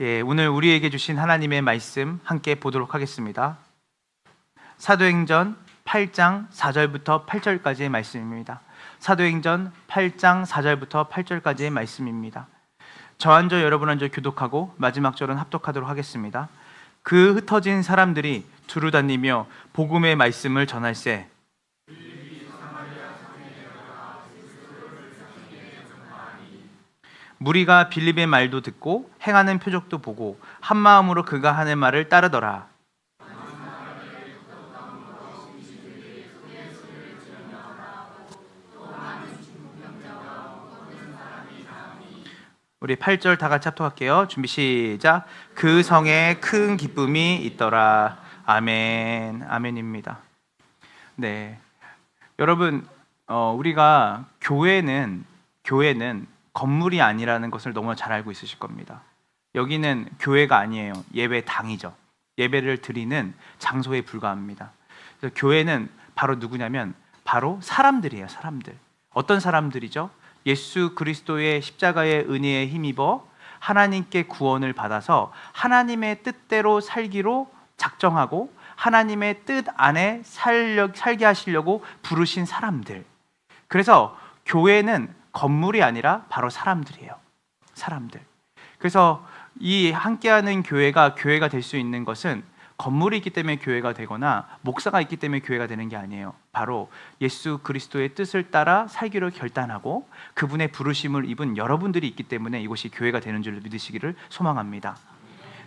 오늘 우리에게 주신 하나님의 말씀 함께 보도록 하겠습니다. 사도행전 8장 4절부터 8절까지의 말씀입니다. 사도행전 8장 4절부터 8절까지의 말씀입니다. 저 한 절 여러분 한 절 교독하고 마지막 절은 합독하도록 하겠습니다. 그 흩어진 사람들이 두루 다니며 복음의 말씀을 전할세 무리가 빌립의 말도 듣고 행하는 표적도 보고 한 마음으로 그가 하는 말을 따르더라. 우리 8절 다 같이 합독할게요. 준비 시작. 그 성에 큰 기쁨이 있더라. 아멘. 아멘입니다. 네, 여러분, 우리가 교회는 건물이 아니라는 것을 너무나 잘 알고 있으실 겁니다. 여기는 교회가 아니에요. 예배당이죠. 예배를 드리는 장소에 불과합니다. 그래서 교회는 바로 누구냐면 바로 사람들이에요. 사람들. 어떤 사람들이죠? 예수 그리스도의 십자가의 은혜에 힘입어 하나님께 구원을 받아서 하나님의 뜻대로 살기로 작정하고 하나님의 뜻 안에 살게 하시려고 부르신 사람들. 그래서 교회는 건물이 아니라 바로 사람들이에요. 사람들. 그래서 이 함께하는 교회가 될 수 있는 것은 건물이 있기 때문에 교회가 되거나 목사가 있기 때문에 교회가 되는 게 아니에요. 바로 예수 그리스도의 뜻을 따라 살기로 결단하고 그분의 부르심을 입은 여러분들이 있기 때문에 이곳이 교회가 되는 줄 믿으시기를 소망합니다.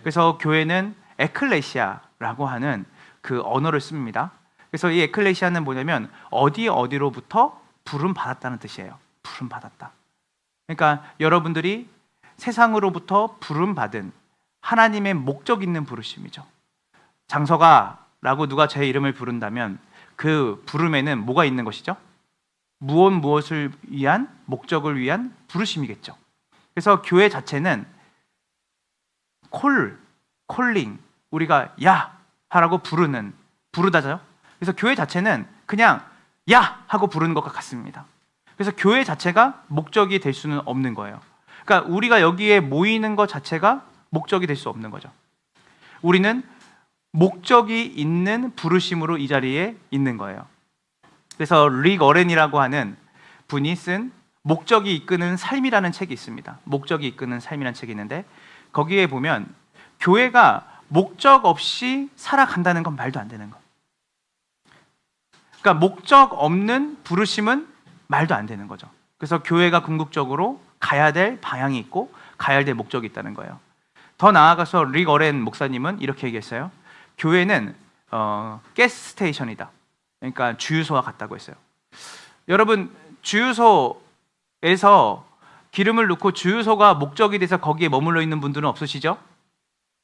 그래서 교회는 에클레시아라고 하는 그 언어를 씁니다. 그래서 이 에클레시아는 뭐냐면 어디로부터 부름 받았다는 뜻이에요. 부름 받았다. 그러니까 여러분들이 세상으로부터 부름 받은 하나님의 목적 있는 부르심이죠. 장서가라고 누가 제 이름을 부른다면 그 부름에는 뭐가 있는 것이죠? 무엇을 위한 목적을 위한 부르심이겠죠. 그래서 교회 자체는 콜링, 우리가 야 하라고 부르다죠. 그래서 교회 자체는 그냥 야 하고 부르는 것과 같습니다. 그래서 교회 자체가 목적이 될 수는 없는 거예요. 그러니까 우리가 여기에 모이는 것 자체가 목적이 될 수 없는 거죠. 우리는 목적이 있는 부르심으로 이 자리에 있는 거예요. 그래서 릭 어렌이라고 하는 분이 쓴 목적이 이끄는 삶이라는 책이 있습니다. 목적이 이끄는 삶이라는 책이 있는데 거기에 보면 교회가 목적 없이 살아간다는 건 말도 안 되는 거. 그러니까 목적 없는 부르심은 말도 안 되는 거죠. 그래서 교회가 궁극적으로 가야 될 방향이 있고 가야 될 목적이 있다는 거예요. 더 나아가서 릭 어렌 목사님은 이렇게 얘기했어요. 교회는 가스 스테이션이다. 그러니까 주유소와 같다고 했어요. 여러분, 주유소에서 기름을 넣고 주유소가 목적이 돼서 거기에 머물러 있는 분들은 없으시죠?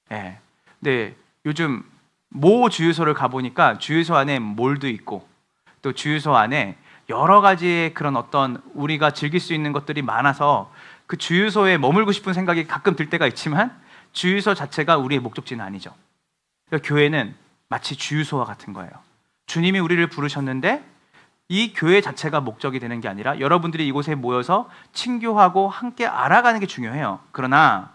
네. 네. 요즘 모 주유소를 가보니까 주유소 안에 몰도 있고 또 주유소 안에 여러 가지의 그런 어떤 우리가 즐길 수 있는 것들이 많아서 그 주유소에 머물고 싶은 생각이 가끔 들 때가 있지만 주유소 자체가 우리의 목적지는 아니죠. 그러니까 교회는 마치 주유소와 같은 거예요. 주님이 우리를 부르셨는데 이 교회 자체가 목적이 되는 게 아니라 여러분들이 이곳에 모여서 친교하고 함께 알아가는 게 중요해요. 그러나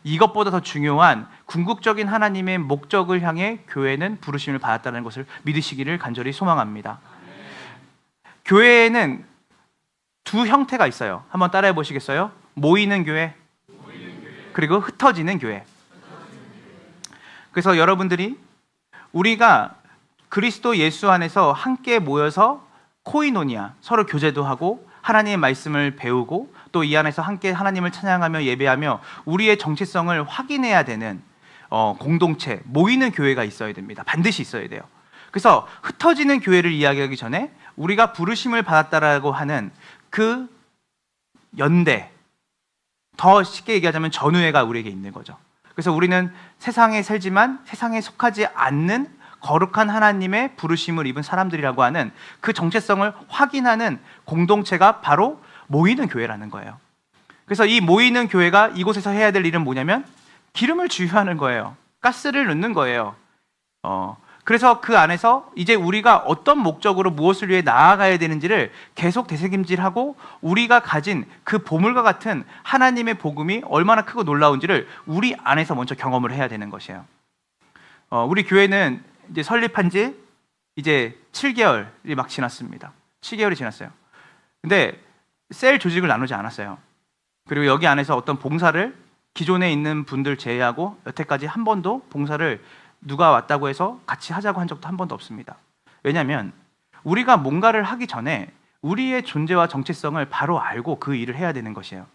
이것보다 더 중요한 궁극적인 하나님의 목적을 향해 교회는 부르심을 받았다는 것을 믿으시기를 간절히 소망합니다. 교회에는 두 형태가 있어요. 한번 따라해 보시겠어요? 모이는 교회, 그리고 흩어지는 교회. 그래서 여러분들이 우리가 그리스도 예수 안에서 함께 모여서 코이노니아, 서로 교제도 하고 하나님의 말씀을 배우고 또 이 안에서 함께 하나님을 찬양하며 예배하며 우리의 정체성을 확인해야 되는 공동체, 모이는 교회가 있어야 됩니다. 반드시 있어야 돼요. 그래서 흩어지는 교회를 이야기하기 전에 우리가 부르심을 받았다라고 하는 그 연대, 더 쉽게 얘기하자면 전우회가 우리에게 있는 거죠. 그래서 우리는 세상에 살지만 세상에 속하지 않는 거룩한 하나님의 부르심을 입은 사람들이라고 하는 그 정체성을 확인하는 공동체가 바로 모이는 교회라는 거예요. 그래서 이 모이는 교회가 이곳에서 해야 될 일은 뭐냐면 기름을 주유하는 거예요. 가스를 넣는 거예요. 그래서 그 안에서 이제 우리가 어떤 목적으로 무엇을 위해 나아가야 되는지를 계속 되새김질하고 우리가 가진 그 보물과 같은 하나님의 복음이 얼마나 크고 놀라운지를 우리 안에서 먼저 경험을 해야 되는 것이에요. 우리 교회는 이제 설립한 지 이제 7개월이 막 지났습니다. 7개월이 지났어요. 근데 셀 조직을 나누지 않았어요. 그리고 여기 안에서 어떤 봉사를 기존에 있는 분들 제외하고 여태까지 한 번도 봉사를 누가 왔다고 해서 같이 하자고 한 적도 한 번도 없습니다. 왜냐하면 우리가 뭔가를 하기 전에 우리의 존재와 정체성을 바로 알고 그 일을 해야 되는 것이에요.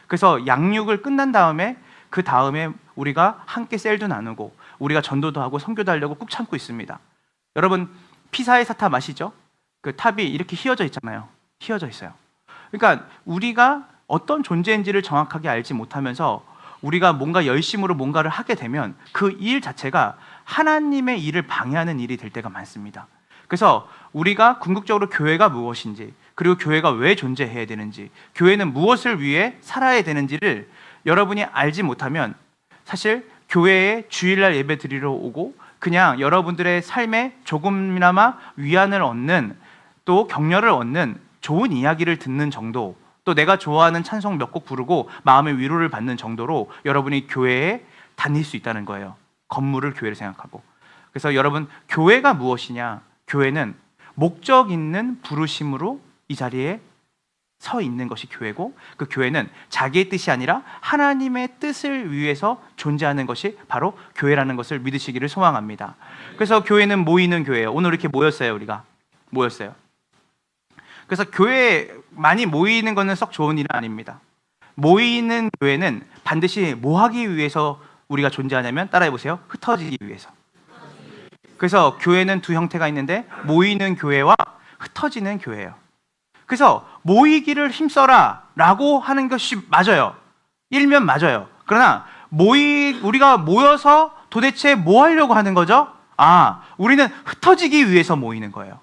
그래서 양육을 끝난 다음에 그 다음에 우리가 함께 셀도 나누고 우리가 전도도 하고 선교도 하려고 꾹 참고 있습니다. 여러분 피사의 사탑 아시죠? 그 탑이 이렇게 휘어져 있잖아요. 휘어져 있어요. 그러니까 우리가 어떤 존재인지를 정확하게 알지 못하면서 우리가 뭔가 열심으로 뭔가를 하게 되면 그 일 자체가 하나님의 일을 방해하는 일이 될 때가 많습니다. 그래서 우리가 궁극적으로 교회가 무엇인지, 그리고 교회가 왜 존재해야 되는지, 교회는 무엇을 위해 살아야 되는지를 여러분이 알지 못하면 사실 교회에 주일날 예배 드리러 오고 그냥 여러분들의 삶에 조금이나마 위안을 얻는 또 격려를 얻는 좋은 이야기를 듣는 정도, 또 내가 좋아하는 찬송 몇 곡 부르고 마음의 위로를 받는 정도로 여러분이 교회에 다닐 수 있다는 거예요. 건물을 교회를 생각하고. 그래서 여러분 교회가 무엇이냐? 교회는 목적 있는 부르심으로 이 자리에 서 있는 것이 교회고, 그 교회는 자기의 뜻이 아니라 하나님의 뜻을 위해서 존재하는 것이 바로 교회라는 것을 믿으시기를 소망합니다. 그래서 교회는 모이는 교회예요. 오늘 이렇게 모였어요. 우리가 모였어요. 그래서 교회에 많이 모이는 것은 썩 좋은 일은 아닙니다. 모이는 교회는 반드시 뭐 하기 위해서 우리가 존재하냐면, 따라해 보세요. 흩어지기 위해서. 그래서 교회는 두 형태가 있는데 모이는 교회와 흩어지는 교회예요. 그래서 모이기를 힘써라 라고 하는 것이 맞아요. 일면 맞아요. 그러나 우리가 모여서 도대체 뭐 하려고 하는 거죠? 우리는 흩어지기 위해서 모이는 거예요.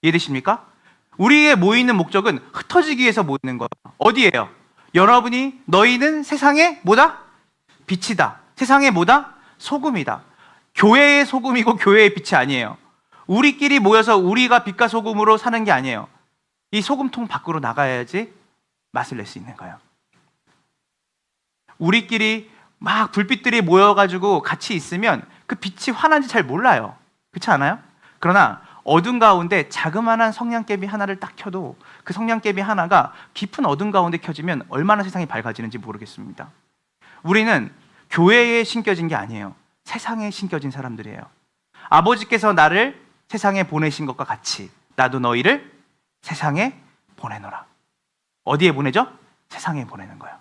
이해되십니까? 우리의 모이는 목적은 흩어지기 위해서 모이는 거예요. 어디예요? 여러분이 너희는 세상의 뭐다? 빛이다. 세상의 뭐다? 소금이다. 교회의 소금이고 교회의 빛이 아니에요. 우리끼리 모여서 우리가 빛과 소금으로 사는 게 아니에요. 이 소금통 밖으로 나가야지 맛을 낼 수 있는 거예요. 우리끼리 막 불빛들이 모여가지고 같이 있으면 그 빛이 환한지 잘 몰라요. 그렇지 않아요? 그러나 어둠 가운데 자그마한 성냥개비 하나를 딱 켜도 그 성냥개비 하나가 깊은 어둠 가운데 켜지면 얼마나 세상이 밝아지는지 모르겠습니다. 우리는 교회에 신겨진 게 아니에요. 세상에 신겨진 사람들이에요. 아버지께서 나를 세상에 보내신 것과 같이 나도 너희를 세상에 보내노라. 어디에 보내죠? 세상에 보내는 거예요.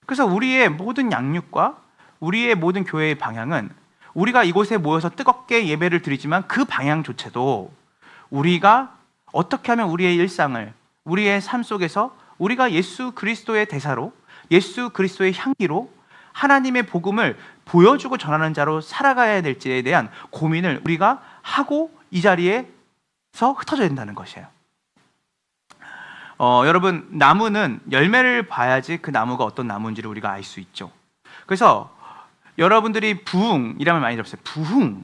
그래서 우리의 모든 양육과 우리의 모든 교회의 방향은 우리가 이곳에 모여서 뜨겁게 예배를 드리지만 그 방향조차도 우리가 어떻게 하면 우리의 일상을, 우리의 삶 속에서 우리가 예수 그리스도의 대사로, 예수 그리스도의 향기로 하나님의 복음을 보여주고 전하는 자로 살아가야 될지에 대한 고민을 우리가 하고 이 자리에서 흩어져야 된다는 것이에요. 여러분, 나무는 열매를 봐야지 그 나무가 어떤 나무인지를 우리가 알 수 있죠. 그래서 여러분들이 부흥이라면 많이 들었어요. 부흥.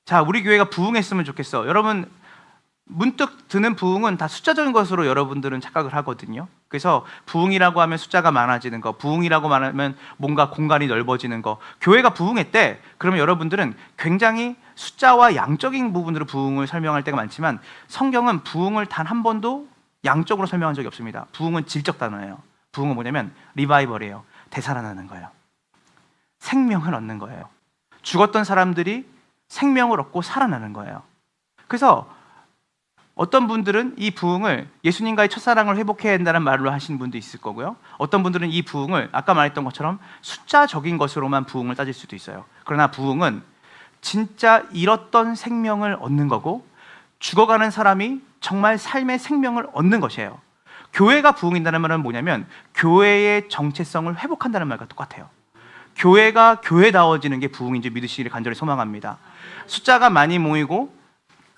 자, 우리 교회가 부흥했으면 좋겠어. 여러분, 문득 드는 부흥은 다 숫자적인 것으로 여러분들은 착각을 하거든요. 그래서 부흥이라고 하면 숫자가 많아지는 거, 부흥이라고 말하면 뭔가 공간이 넓어지는 거. 교회가 부흥했대. 그러면 여러분들은 굉장히 숫자와 양적인 부분으로 부흥을 설명할 때가 많지만 성경은 부흥을 단 한 번도 양적으로 설명한 적이 없습니다. 부흥은 질적 단어예요. 부흥은 뭐냐면 리바이벌이에요. 되살아나는 거예요. 생명을 얻는 거예요. 죽었던 사람들이 생명을 얻고 살아나는 거예요. 그래서 어떤 분들은 이 부흥을 예수님과의 첫사랑을 회복해야 한다는 말로 하시는 분도 있을 거고요. 어떤 분들은 이 부흥을 아까 말했던 것처럼 숫자적인 것으로만 부흥을 따질 수도 있어요. 그러나 부흥은 진짜 잃었던 생명을 얻는 거고 죽어가는 사람이 정말 삶의 생명을 얻는 것이에요. 교회가 부흥인다는 말은 뭐냐면 교회의 정체성을 회복한다는 말과 똑같아요. 교회가 교회다워지는 게 부흥인지 믿으시기를 간절히 소망합니다. 숫자가 많이 모이고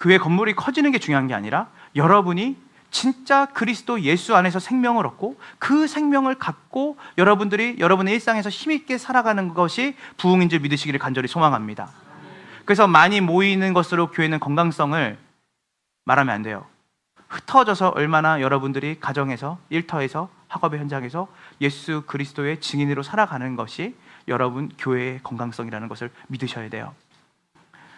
교회 건물이 커지는 게 중요한 게 아니라 여러분이 진짜 그리스도 예수 안에서 생명을 얻고 그 생명을 갖고 여러분들이 여러분의 일상에서 힘있게 살아가는 것이 부흥인 줄 믿으시기를 간절히 소망합니다. 그래서 많이 모이는 것으로 교회는 건강성을 말하면 안 돼요. 흩어져서 얼마나 여러분들이 가정에서, 일터에서, 학업의 현장에서 예수 그리스도의 증인으로 살아가는 것이 여러분 교회의 건강성이라는 것을 믿으셔야 돼요.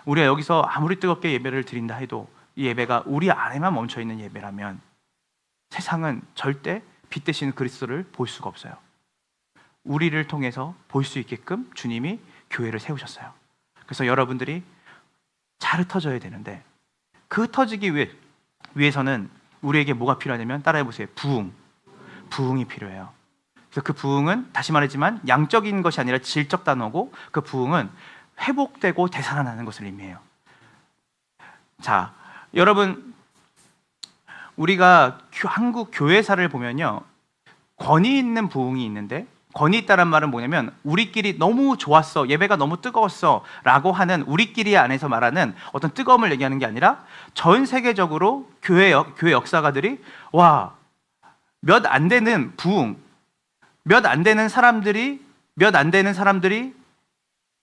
우리가 여기서 아무리 뜨겁게 예배를 드린다 해도 이 예배가 우리 안에만 멈춰있는 예배라면 세상은 절대 빛 대신 그리스도를 볼 수가 없어요. 우리를 통해서 볼 수 있게끔 주님이 교회를 세우셨어요. 그래서 여러분들이 잘 흩어져야 되는데 그 흩어지기 위해서는 우리에게 뭐가 필요하냐면 따라해보세요. 부흥이 필요해요. 그래서 그 부흥은 다시 말하지만 양적인 것이 아니라 질적 단어고 그 부흥은 회복되고 되살아나는 것을 의미해요. 자, 여러분 우리가 한국 교회사를 보면요, 권위 있는 부흥이 있는데, 권위 있다는 말은 뭐냐면 우리끼리 너무 좋았어, 예배가 너무 뜨거웠어 라고 하는 우리끼리 안에서 말하는 어떤 뜨거움을 얘기하는 게 아니라 전 세계적으로 교회 역사가들이 와, 몇 안 되는 부흥, 몇 안 되는 사람들이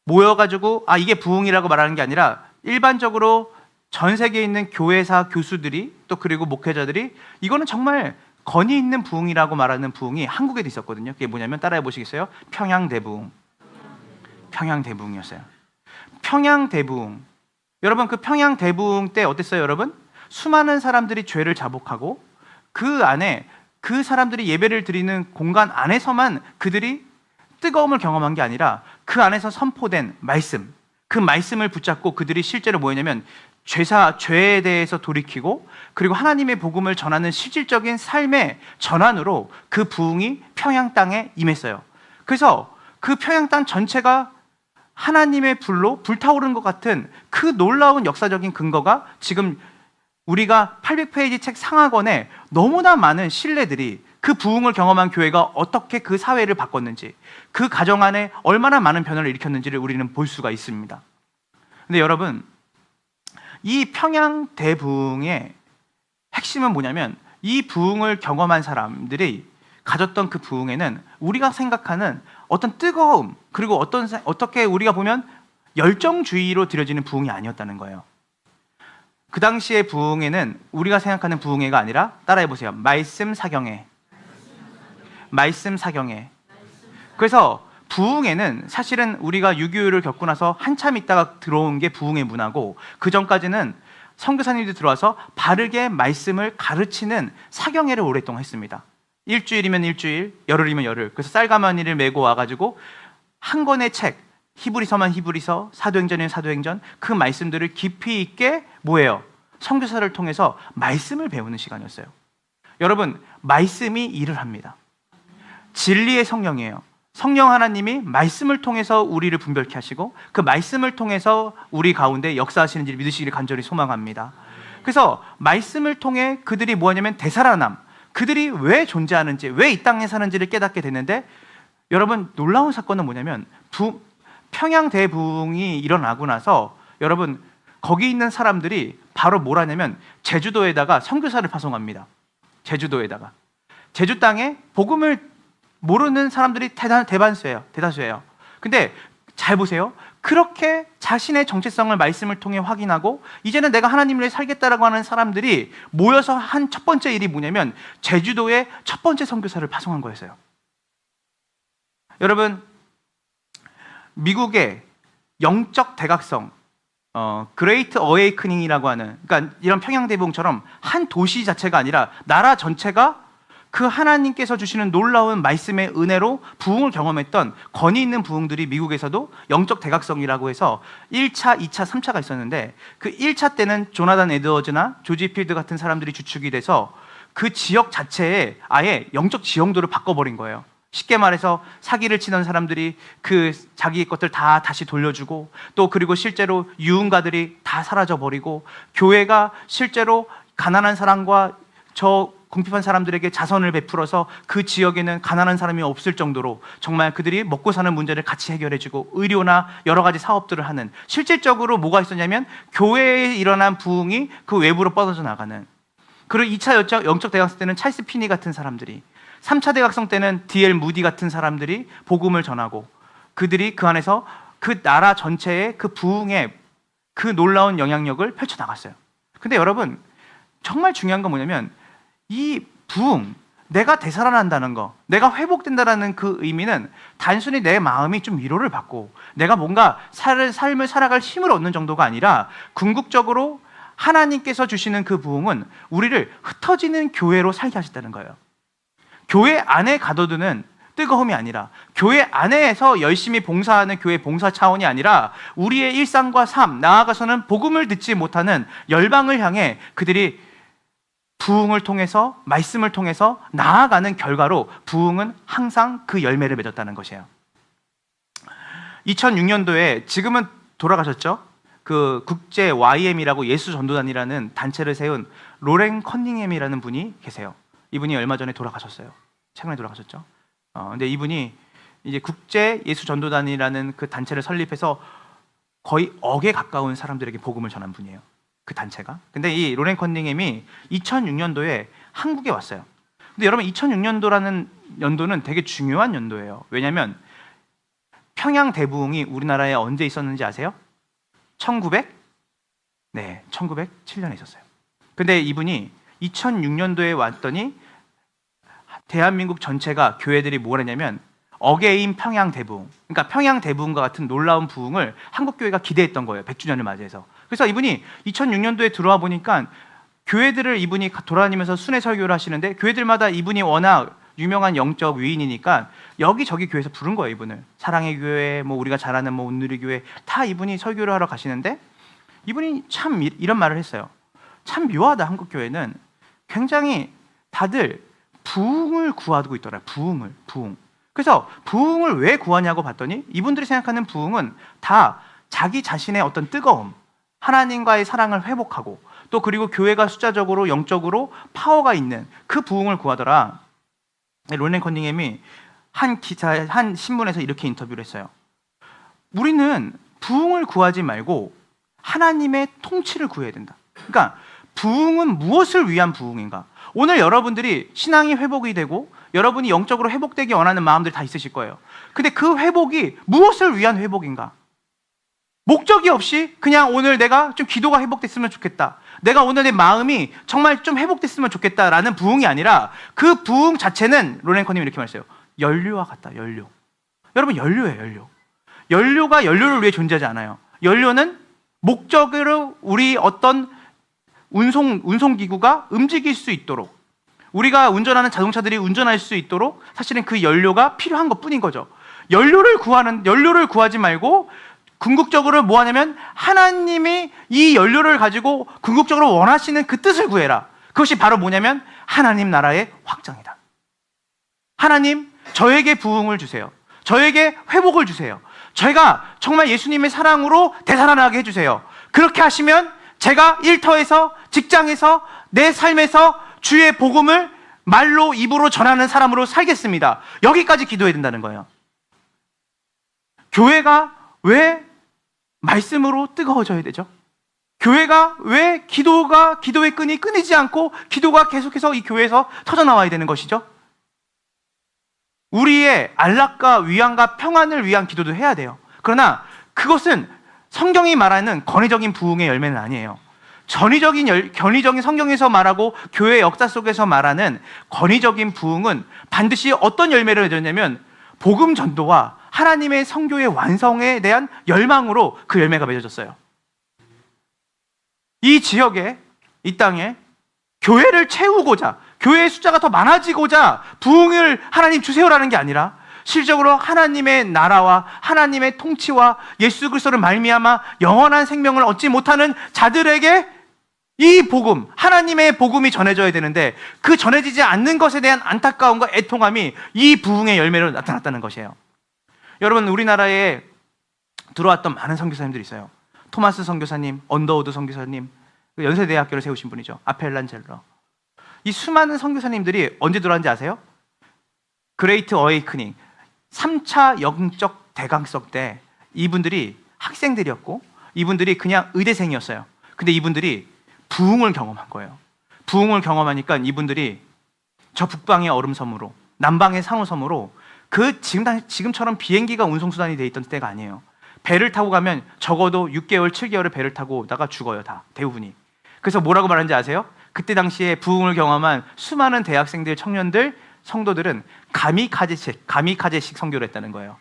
모여가지고 이게 부흥이라고 말하는 게 아니라 일반적으로 전 세계에 있는 교회사 교수들이 또 그리고 목회자들이 이거는 정말 권위 있는 부흥이라고 말하는 부흥이 한국에도 있었거든요. 그게 뭐냐면 따라해 보시겠어요? 평양대부흥이었어요. 평양대부흥. 여러분 그 평양대부흥 때 어땠어요, 여러분? 수많은 사람들이 죄를 자복하고 그 안에 그 사람들이 예배를 드리는 공간 안에서만 그들이 뜨거움을 경험한 게 아니라 그 안에서 선포된 말씀, 그 말씀을 붙잡고 그들이 실제로 뭐였냐면 죄에 대해서 돌이키고 그리고 하나님의 복음을 전하는 실질적인 삶의 전환으로 그 부흥이 평양 땅에 임했어요. 그래서 그 평양 땅 전체가 하나님의 불로 불타오른 것 같은 그 놀라운 역사적인 근거가 지금 우리가 800페이지 책 상하권에 너무나 많은 신뢰들이 그 부흥을 경험한 교회가 어떻게 그 사회를 바꿨는지, 그 가정 안에 얼마나 많은 변화를 일으켰는지를 우리는 볼 수가 있습니다. 근데 여러분, 이 평양 대부흥의 핵심은 뭐냐면 이 부흥을 경험한 사람들이 가졌던 그 부흥에는 우리가 생각하는 어떤 뜨거움, 그리고 어떻게 우리가 보면 열정주의로 드려지는 부흥이 아니었다는 거예요. 그 당시의 부흥회는 우리가 생각하는 부흥회가 아니라 따라해보세요. 말씀 사경회. 그래서 부흥회는 사실은 우리가 6.25를 겪고 나서 한참 있다가 들어온 게 부흥회 문화고, 그 전까지는 선교사님들이 들어와서 바르게 말씀을 가르치는 사경회를 오랫동안 했습니다. 일주일이면 일주일, 열흘이면 열흘. 그래서 쌀가마니를 메고 와가지고 한 권의 책, 히브리서만 히브리서, 사도행전이면 사도행전, 그 말씀들을 깊이 있게 뭐예요? 선교사를 통해서 말씀을 배우는 시간이었어요. 여러분, 말씀이 일을 합니다. 진리의 성령이에요. 성령 하나님이 말씀을 통해서 우리를 분별케 하시고 그 말씀을 통해서 우리 가운데 역사하시는지를 믿으시기를 간절히 소망합니다. 그래서 말씀을 통해 그들이 뭐냐면 되살아남, 그들이 왜 존재하는지, 왜 이 땅에 사는지를 깨닫게 됐는데, 여러분 놀라운 사건은 뭐냐면 평양 대부흥이 일어나고 나서 여러분 거기 있는 사람들이 바로 뭘 하냐면 제주도에다가 선교사를 파송합니다. 제주 땅에 복음을 모르는 사람들이 대다수예요. 근데 잘 보세요. 그렇게 자신의 정체성을 말씀을 통해 확인하고 이제는 내가 하나님을 위해 살겠다라고 하는 사람들이 모여서 한 첫 번째 일이 뭐냐면 제주도에 첫 번째 선교사를 파송한 거였어요. 여러분, 미국의 영적 대각성, 그레이트 어웨이크닝이라고 하는, 그러니까 이런 평양대부흥처럼 한 도시 자체가 아니라 나라 전체가 그 하나님께서 주시는 놀라운 말씀의 은혜로 부흥을 경험했던 권위 있는 부흥들이 미국에서도 영적 대각성이라고 해서 1차, 2차, 3차가 있었는데, 그 1차 때는 조나단 에드워즈나 조지 필드 같은 사람들이 주축이 돼서 그 지역 자체에 아예 영적 지형도를 바꿔버린 거예요. 쉽게 말해서 사기를 치던 사람들이 그 자기 것들 다 다시 돌려주고, 또 그리고 실제로 유흥가들이 다 사라져버리고, 교회가 실제로 가난한 사람과 저 궁핍한 사람들에게 자선을 베풀어서 그 지역에는 가난한 사람이 없을 정도로 정말 그들이 먹고 사는 문제를 같이 해결해주고 의료나 여러 가지 사업들을 하는, 실질적으로 뭐가 있었냐면 교회에 일어난 부흥이 그 외부로 뻗어져 나가는. 그리고 2차 영적 대각성 때는 찰스 피니 같은 사람들이, 3차 대각성 때는 D.L. 무디 같은 사람들이 복음을 전하고 그들이 그 안에서 그 나라 전체의 그 부흥의 그 놀라운 영향력을 펼쳐나갔어요. 근데 여러분, 정말 중요한 건 뭐냐면 이 부흥, 내가 되살아난다는 거, 내가 회복된다는 그 의미는 단순히 내 마음이 좀 위로를 받고 내가 뭔가 삶을 살아갈 힘을 얻는 정도가 아니라 궁극적으로 하나님께서 주시는 그 부흥은 우리를 흩어지는 교회로 살게 하셨다는 거예요. 교회 안에 가둬두는 뜨거움이 아니라, 교회 안에서 열심히 봉사하는 교회 봉사 차원이 아니라 우리의 일상과 삶, 나아가서는 복음을 듣지 못하는 열방을 향해 그들이 부흥을 통해서, 말씀을 통해서 나아가는 결과로 부흥은 항상 그 열매를 맺었다는 것이에요. 2006년도에, 지금은 돌아가셨죠? 그 국제 YM이라고 예수 전도단이라는 단체를 세운 로렌 커닝햄이라는 분이 계세요. 이분이 얼마 전에 돌아가셨어요. 최근에 돌아가셨죠. 근데 이분이 이제 국제 예수 전도단이라는 그 단체를 설립해서 거의 억에 가까운 사람들에게 복음을 전한 분이에요. 그 단체가. 근데 이 로렌 커닝햄이 2006년도에 한국에 왔어요. 근데 여러분, 2006년도라는 연도는 되게 중요한 연도예요. 왜냐하면 평양 대부흥이 우리나라에 언제 있었는지 아세요? 1907년에 있었어요. 근데 이분이 2006년도에 왔더니 대한민국 전체가, 교회들이 뭘 했냐면 어게인 평양 대부흥, 그러니까 평양 대부흥과 같은 놀라운 부흥을 한국 교회가 기대했던 거예요. 100주년을 맞이해서. 그래서 이분이 2006년도에 들어와 보니까 교회들을 이분이 돌아다니면서 순회 설교를 하시는데, 교회들마다 이분이 워낙 유명한 영적 위인이니까 여기저기 교회에서 부른 거예요. 이분을 사랑의 교회, 뭐 우리가 잘 아는 뭐 온누리 교회, 다 이분이 설교를 하러 가시는데, 이분이 참 이런 말을 했어요. 참 묘하다. 한국 교회는 굉장히 다들 부흥을 구하고 있더라. 부흥. 그래서 부흥을 왜 구하냐고 봤더니 이분들이 생각하는 부흥은 다 자기 자신의 어떤 뜨거움, 하나님과의 사랑을 회복하고, 또 그리고 교회가 숫자적으로 영적으로 파워가 있는 그 부흥을 구하더라. 로렌 커닝햄이 한 신문에서 이렇게 인터뷰를 했어요. 우리는 부흥을 구하지 말고 하나님의 통치를 구해야 된다. 그러니까 부흥은 무엇을 위한 부흥인가? 오늘 여러분들이 신앙이 회복이 되고 여러분이 영적으로 회복되기 원하는 마음들이 다 있으실 거예요. 근데 그 회복이 무엇을 위한 회복인가? 목적이 없이 그냥 오늘 내가 좀 기도가 회복됐으면 좋겠다, 내가 오늘 내 마음이 정말 좀 회복됐으면 좋겠다라는 부흥이 아니라, 그 부흥 자체는 로렌 커닝이 이렇게 말했어요. 연료와 같다. 연료. 여러분, 연료예요. 연료가 연료를 위해 존재하지 않아요. 연료는 목적으로 우리 어떤 운송기구가 움직일 수 있도록, 우리가 운전하는 자동차들이 운전할 수 있도록 사실은 그 연료가 필요한 것 뿐인 거죠. 연료를 구하지 말고 궁극적으로 뭐 하냐면 하나님이 이 연료를 가지고 궁극적으로 원하시는 그 뜻을 구해라. 그것이 바로 뭐냐면 하나님 나라의 확장이다. 하나님, 저에게 부흥을 주세요. 저에게 회복을 주세요. 저희가 정말 예수님의 사랑으로 되살아나게 해주세요. 그렇게 하시면 제가 일터에서, 직장에서, 내 삶에서 주의 복음을 말로, 입으로 전하는 사람으로 살겠습니다. 여기까지 기도해야 된다는 거예요. 교회가 왜 말씀으로 뜨거워져야 되죠? 교회가 왜 기도의 끈이 끊이지 않고 기도가 계속해서 이 교회에서 터져나와야 되는 것이죠? 우리의 안락과 위안과 평안을 위한 기도도 해야 돼요. 그러나 그것은 성경이 말하는 권위적인 부흥의 열매는 아니에요. 견위적인 성경에서 말하고 교회 역사 속에서 말하는 권위적인 부흥은 반드시 어떤 열매를 맺었냐면 복음 전도와 하나님의 성교의 완성에 대한 열망으로 그 열매가 맺어졌어요. 이 지역에, 이 땅에 교회를 채우고자, 교회의 숫자가 더 많아지고자 부흥을 하나님 주세요라는 게 아니라, 실적으로 하나님의 나라와 하나님의 통치와 예수 그리스도를 말미암아 영원한 생명을 얻지 못하는 자들에게 이 복음, 하나님의 복음이 전해져야 되는데, 그 전해지지 않는 것에 대한 안타까움과 애통함이 이 부흥의 열매로 나타났다는 것이에요. 여러분, 우리나라에 들어왔던 많은 선교사님들이 있어요. 토마스 선교사님, 언더우드 선교사님, 연세대학교를 세우신 분이죠. 아펠란젤러. 이 수많은 선교사님들이 언제 들어왔는지 아세요? 그레이트 어웨이크닝, 3차 영적 대강석 때 이분들이 학생들이었고, 이분들이 그냥 의대생이었어요. 근데 이분들이 부흥을 경험한 거예요. 부흥을 경험하니까 이분들이 저 북방의 얼음섬으로, 남방의 상호섬으로, 그 지금처럼 비행기가 운송수단이 돼 있던 때가 아니에요. 배를 타고 가면 적어도 6개월, 7개월을 배를 타고 오다가 죽어요, 다 대부분이. 그래서 뭐라고 말하는지 아세요? 그때 당시에 부흥을 경험한 수많은 대학생들, 청년들, 성도들은 가미카제식 선교를 했다는 거예요.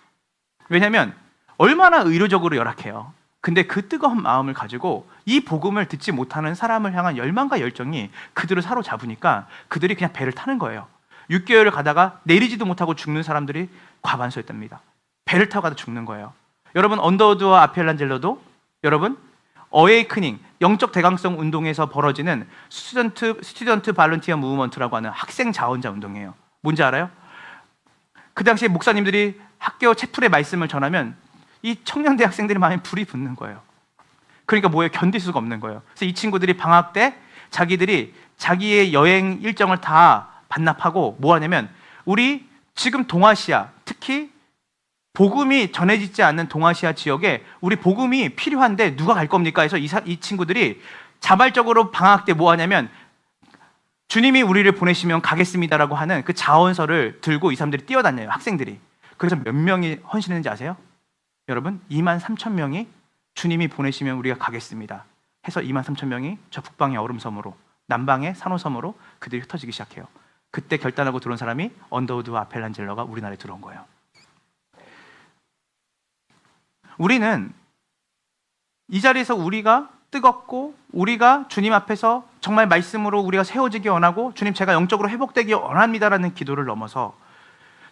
왜냐하면 얼마나 의료적으로 열악해요. 근데 그 뜨거운 마음을 가지고 이 복음을 듣지 못하는 사람을 향한 열망과 열정이 그들을 사로잡으니까 그들이 그냥 배를 타는 거예요. 6개월을 가다가 내리지도 못하고 죽는 사람들이 과반수였답니다. 배를 타고 가다 죽는 거예요. 여러분, 언더우드와 아펠란젤러도 여러분 어웨이크닝, 영적 대강성 운동에서 벌어지는 스튜던트 발런티어 무브먼트라고 하는 학생 자원자 운동이에요. 뭔지 알아요? 그 당시에 목사님들이 학교 채플의 말씀을 전하면 이 청년 대학생들의 마음에 불이 붙는 거예요. 그러니까 뭐예요? 견딜 수가 없는 거예요. 그래서 이 친구들이 방학 때 자기들이 자기의 여행 일정을 다 반납하고 뭐 하냐면, 우리 지금 동아시아, 특히 복음이 전해지지 않는 동아시아 지역에 우리 복음이 필요한데 누가 갈 겁니까? 해서 이 친구들이 자발적으로 방학 때 뭐 하냐면, 주님이 우리를 보내시면 가겠습니다라고 하는 그 자원서를 들고 이 사람들이 뛰어다녀요, 학생들이. 그래서 몇 명이 헌신했는지 아세요? 여러분, 23,000명이 주님이 보내시면 우리가 가겠습니다 해서 23,000명이 저 북방의 얼음섬으로, 남방의 산호섬으로 그들이 흩어지기 시작해요. 그때 결단하고 들어온 사람이 언더우드와 아펠란젤러가 우리나라에 들어온 거예요. 우리는 이 자리에서 우리가 뜨겁고 우리가 주님 앞에서 정말 말씀으로 우리가 세워지기 원하고, 주님 제가 영적으로 회복되기 원합니다라는 기도를 넘어서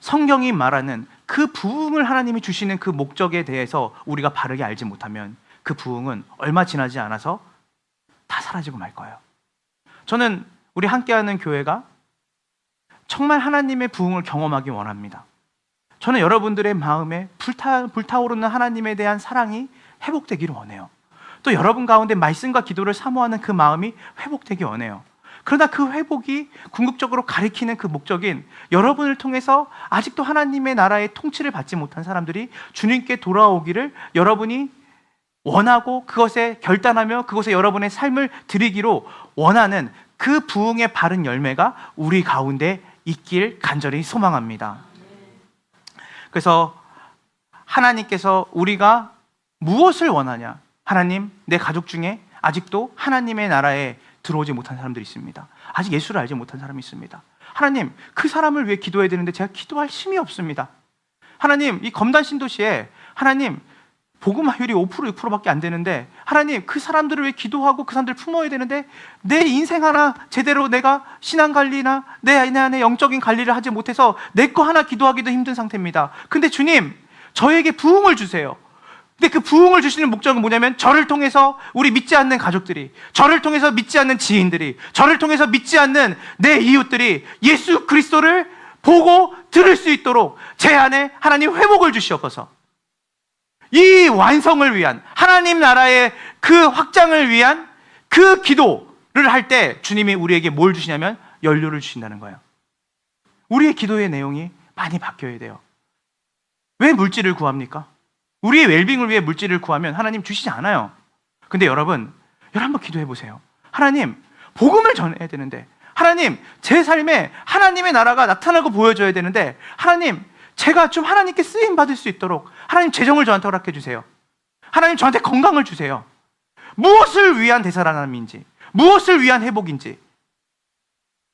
성경이 말하는 그 부흥을 하나님이 주시는 그 목적에 대해서 우리가 바르게 알지 못하면 그 부흥은 얼마 지나지 않아서 다 사라지고 말 거예요. 저는 우리 함께하는 교회가 정말 하나님의 부흥을 경험하기 원합니다. 저는 여러분들의 마음에 불타오르는 하나님에 대한 사랑이 회복되기를 원해요. 또 여러분 가운데 말씀과 기도를 사모하는 그 마음이 회복되기 원해요. 그러나 그 회복이 궁극적으로 가리키는 그 목적인, 여러분을 통해서 아직도 하나님의 나라의 통치를 받지 못한 사람들이 주님께 돌아오기를 여러분이 원하고 그것에 결단하며 그것에 여러분의 삶을 드리기로 원하는 그 부흥의 바른 열매가 우리 가운데 있길 간절히 소망합니다. 그래서 하나님께서 우리가 무엇을 원하냐? 하나님, 내 가족 중에 아직도 하나님의 나라에 들어오지 못한 사람들이 있습니다. 아직 예수를 알지 못한 사람이 있습니다. 하나님, 그 사람을 위해 기도해야 되는데 제가 기도할 힘이 없습니다. 하나님, 이 검단 신도시에 하나님 복음화율이 5%, 6%밖에 안 되는데, 하나님 그 사람들을 위해 기도하고 그 사람들을 품어야 되는데 내 인생 하나 제대로 내가 신앙 관리나 내 안에 영적인 관리를 하지 못해서 내 거 하나 기도하기도 힘든 상태입니다. 근데 주님, 저에게 부흥을 주세요. 근데 그 부흥을 주시는 목적은 뭐냐면, 저를 통해서 우리 믿지 않는 가족들이, 저를 통해서 믿지 않는 지인들이, 저를 통해서 믿지 않는 내 이웃들이 예수 그리스도를 보고 들을 수 있도록 제 안에 하나님 회복을 주시옵소서. 이 완성을 위한, 하나님 나라의 그 확장을 위한 그 기도를 할 때 주님이 우리에게 뭘 주시냐면 연료를 주신다는 거예요. 우리의 기도의 내용이 많이 바뀌어야 돼요. 왜 물질을 구합니까? 우리의 웰빙을 위해 물질을 구하면 하나님 주시지 않아요. 근데 여러분 한번 기도해 보세요. 하나님, 복음을 전해야 되는데, 하나님 제 삶에 하나님의 나라가 나타나고 보여져야 되는데, 하나님 제가 좀 하나님께 쓰임 받을 수 있도록 하나님 재정을 저한테 허락해 주세요. 하나님 저한테 건강을 주세요. 무엇을 위한 되살아남인지, 무엇을 위한 회복인지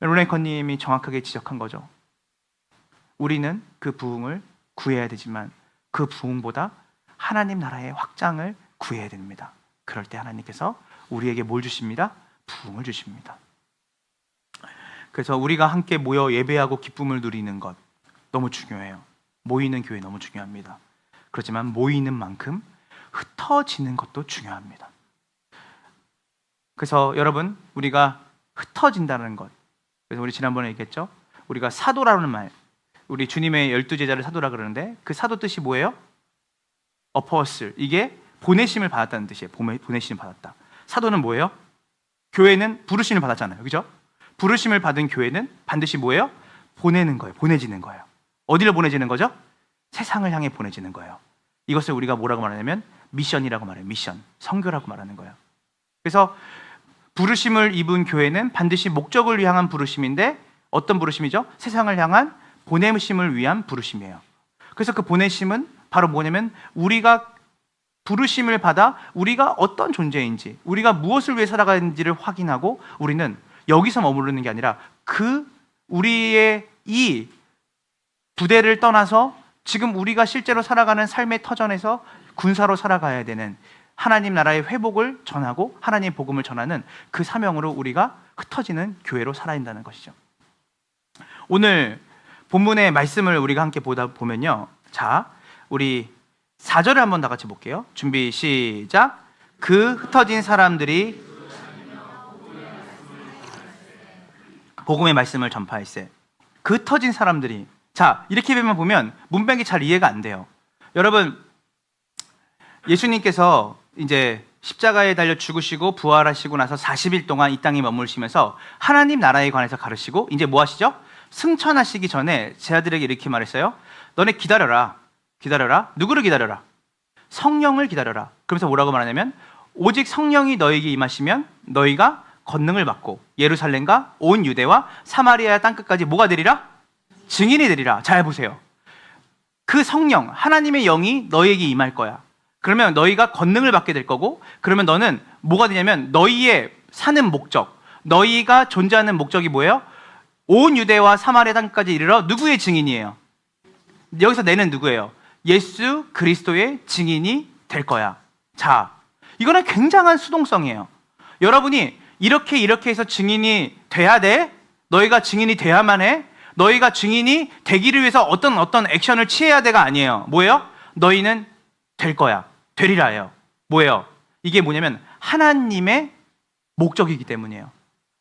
론앵커님이 정확하게 지적한 거죠. 우리는 그 부흥을 구해야 되지만 그 부흥보다 하나님 나라의 확장을 구해야 됩니다. 그럴 때 하나님께서 우리에게 뭘 주십니다? 부흥을 주십니다. 그래서 우리가 함께 모여 예배하고 기쁨을 누리는 것 너무 중요해요. 모이는 교회 너무 중요합니다. 그렇지만 모이는 만큼 흩어지는 것도 중요합니다. 그래서 여러분, 우리가 흩어진다는 것, 그래서 우리 지난번에 얘기했죠. 우리가 사도라는 말, 우리 주님의 12제자를 사도라 그러는데 그 사도 뜻이 뭐예요? 어퍼슬, 이게 보내심을 받았다는 뜻이에요. 보내심을 받았다. 사도는 뭐예요? 교회는 부르심을 받았잖아요. 그죠? 부르심을 받은 교회는 반드시 뭐예요? 보내는 거예요. 보내지는 거예요. 어디로 보내지는 거죠? 세상을 향해 보내지는 거예요. 이것을 우리가 뭐라고 말하냐면 미션이라고 말해요. 미션, 선교라고 말하는 거예요. 그래서 부르심을 입은 교회는 반드시 목적을 향한 부르심인데, 어떤 부르심이죠? 세상을 향한 보내심을 위한 부르심이에요. 그래서 그 보내심은 바로 뭐냐면, 우리가 부르심을 받아 우리가 어떤 존재인지, 우리가 무엇을 위해 살아가는지를 확인하고 우리는 여기서 머무르는 게 아니라 우리의 이 부대를 떠나서 지금 우리가 실제로 살아가는 삶의 터전에서 군사로 살아가야 되는 하나님 나라의 회복을 전하고 하나님의 복음을 전하는 그 사명으로 우리가 흩어지는 교회로 살아야 한다는 것이죠. 오늘 본문의 말씀을 우리가 함께 보다 보면요. 자, 우리 4절을 한번 다 같이 볼게요. 준비 시작. 그 흩어진 사람들이 복음의 말씀을 전파할세. 그 흩어진 사람들이, 자, 이렇게 보면 문맥이 잘 이해가 안 돼요. 여러분, 예수님께서 이제 십자가에 달려 죽으시고 부활하시고 나서 40일 동안 이 땅에 머무르시면서 하나님 나라에 관해서 가르치고 이제 뭐 하시죠? 승천하시기 전에 제 아들에게 이렇게 말했어요. 너네 기다려라. 누구를 기다려라? 성령을 기다려라. 그러면서 뭐라고 말하냐면 오직 성령이 너에게 임하시면 너희가 권능을 받고 예루살렘과 온 유대와 사마리아 땅끝까지 뭐가 되리라? 증인이 되리라. 잘 보세요. 그 성령, 하나님의 영이 너에게 임할 거야. 그러면 너희가 권능을 받게 될 거고, 그러면 너는 뭐가 되냐면 너희의 사는 목적, 너희가 존재하는 목적이 뭐예요? 온 유대와 사마리아 땅까지 이르러 누구의 증인이에요? 여기서 내는 누구예요? 예수 그리스도의 증인이 될 거야. 자, 이거는 굉장한 수동성이에요. 여러분이 이렇게 해서 증인이 돼야 돼? 너희가 증인이 돼야만 해? 너희가 증인이 되기를 위해서 어떤 액션을 취해야 돼가 아니에요. 뭐예요? 너희는 될 거야. 되리라예요. 뭐예요? 이게 뭐냐면 하나님의 목적이기 때문이에요.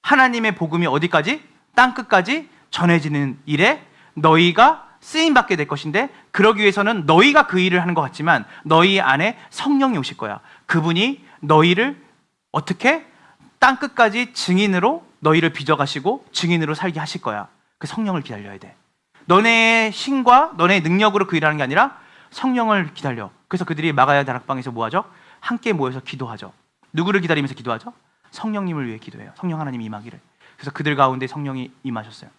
하나님의 복음이 어디까지? 땅끝까지 전해지는 일에 너희가 쓰임받게 될 것인데, 그러기 위해서는 너희가 그 일을 하는 것 같지만 너희 안에 성령이 오실 거야. 그분이 너희를 어떻게? 땅끝까지 증인으로 너희를 빚어가시고 증인으로 살게 하실 거야. 그 성령을 기다려야 돼. 너네의 신과 너네의 능력으로 그 일을 하는 게 아니라 성령을 기다려. 그래서 그들이 마가야 다락방에서 뭐하죠? 함께 모여서 기도하죠. 누구를 기다리면서 기도하죠? 성령님을 위해 기도해요. 성령 하나님이 임하기를. 그래서 그들 가운데 성령이 임하셨어요.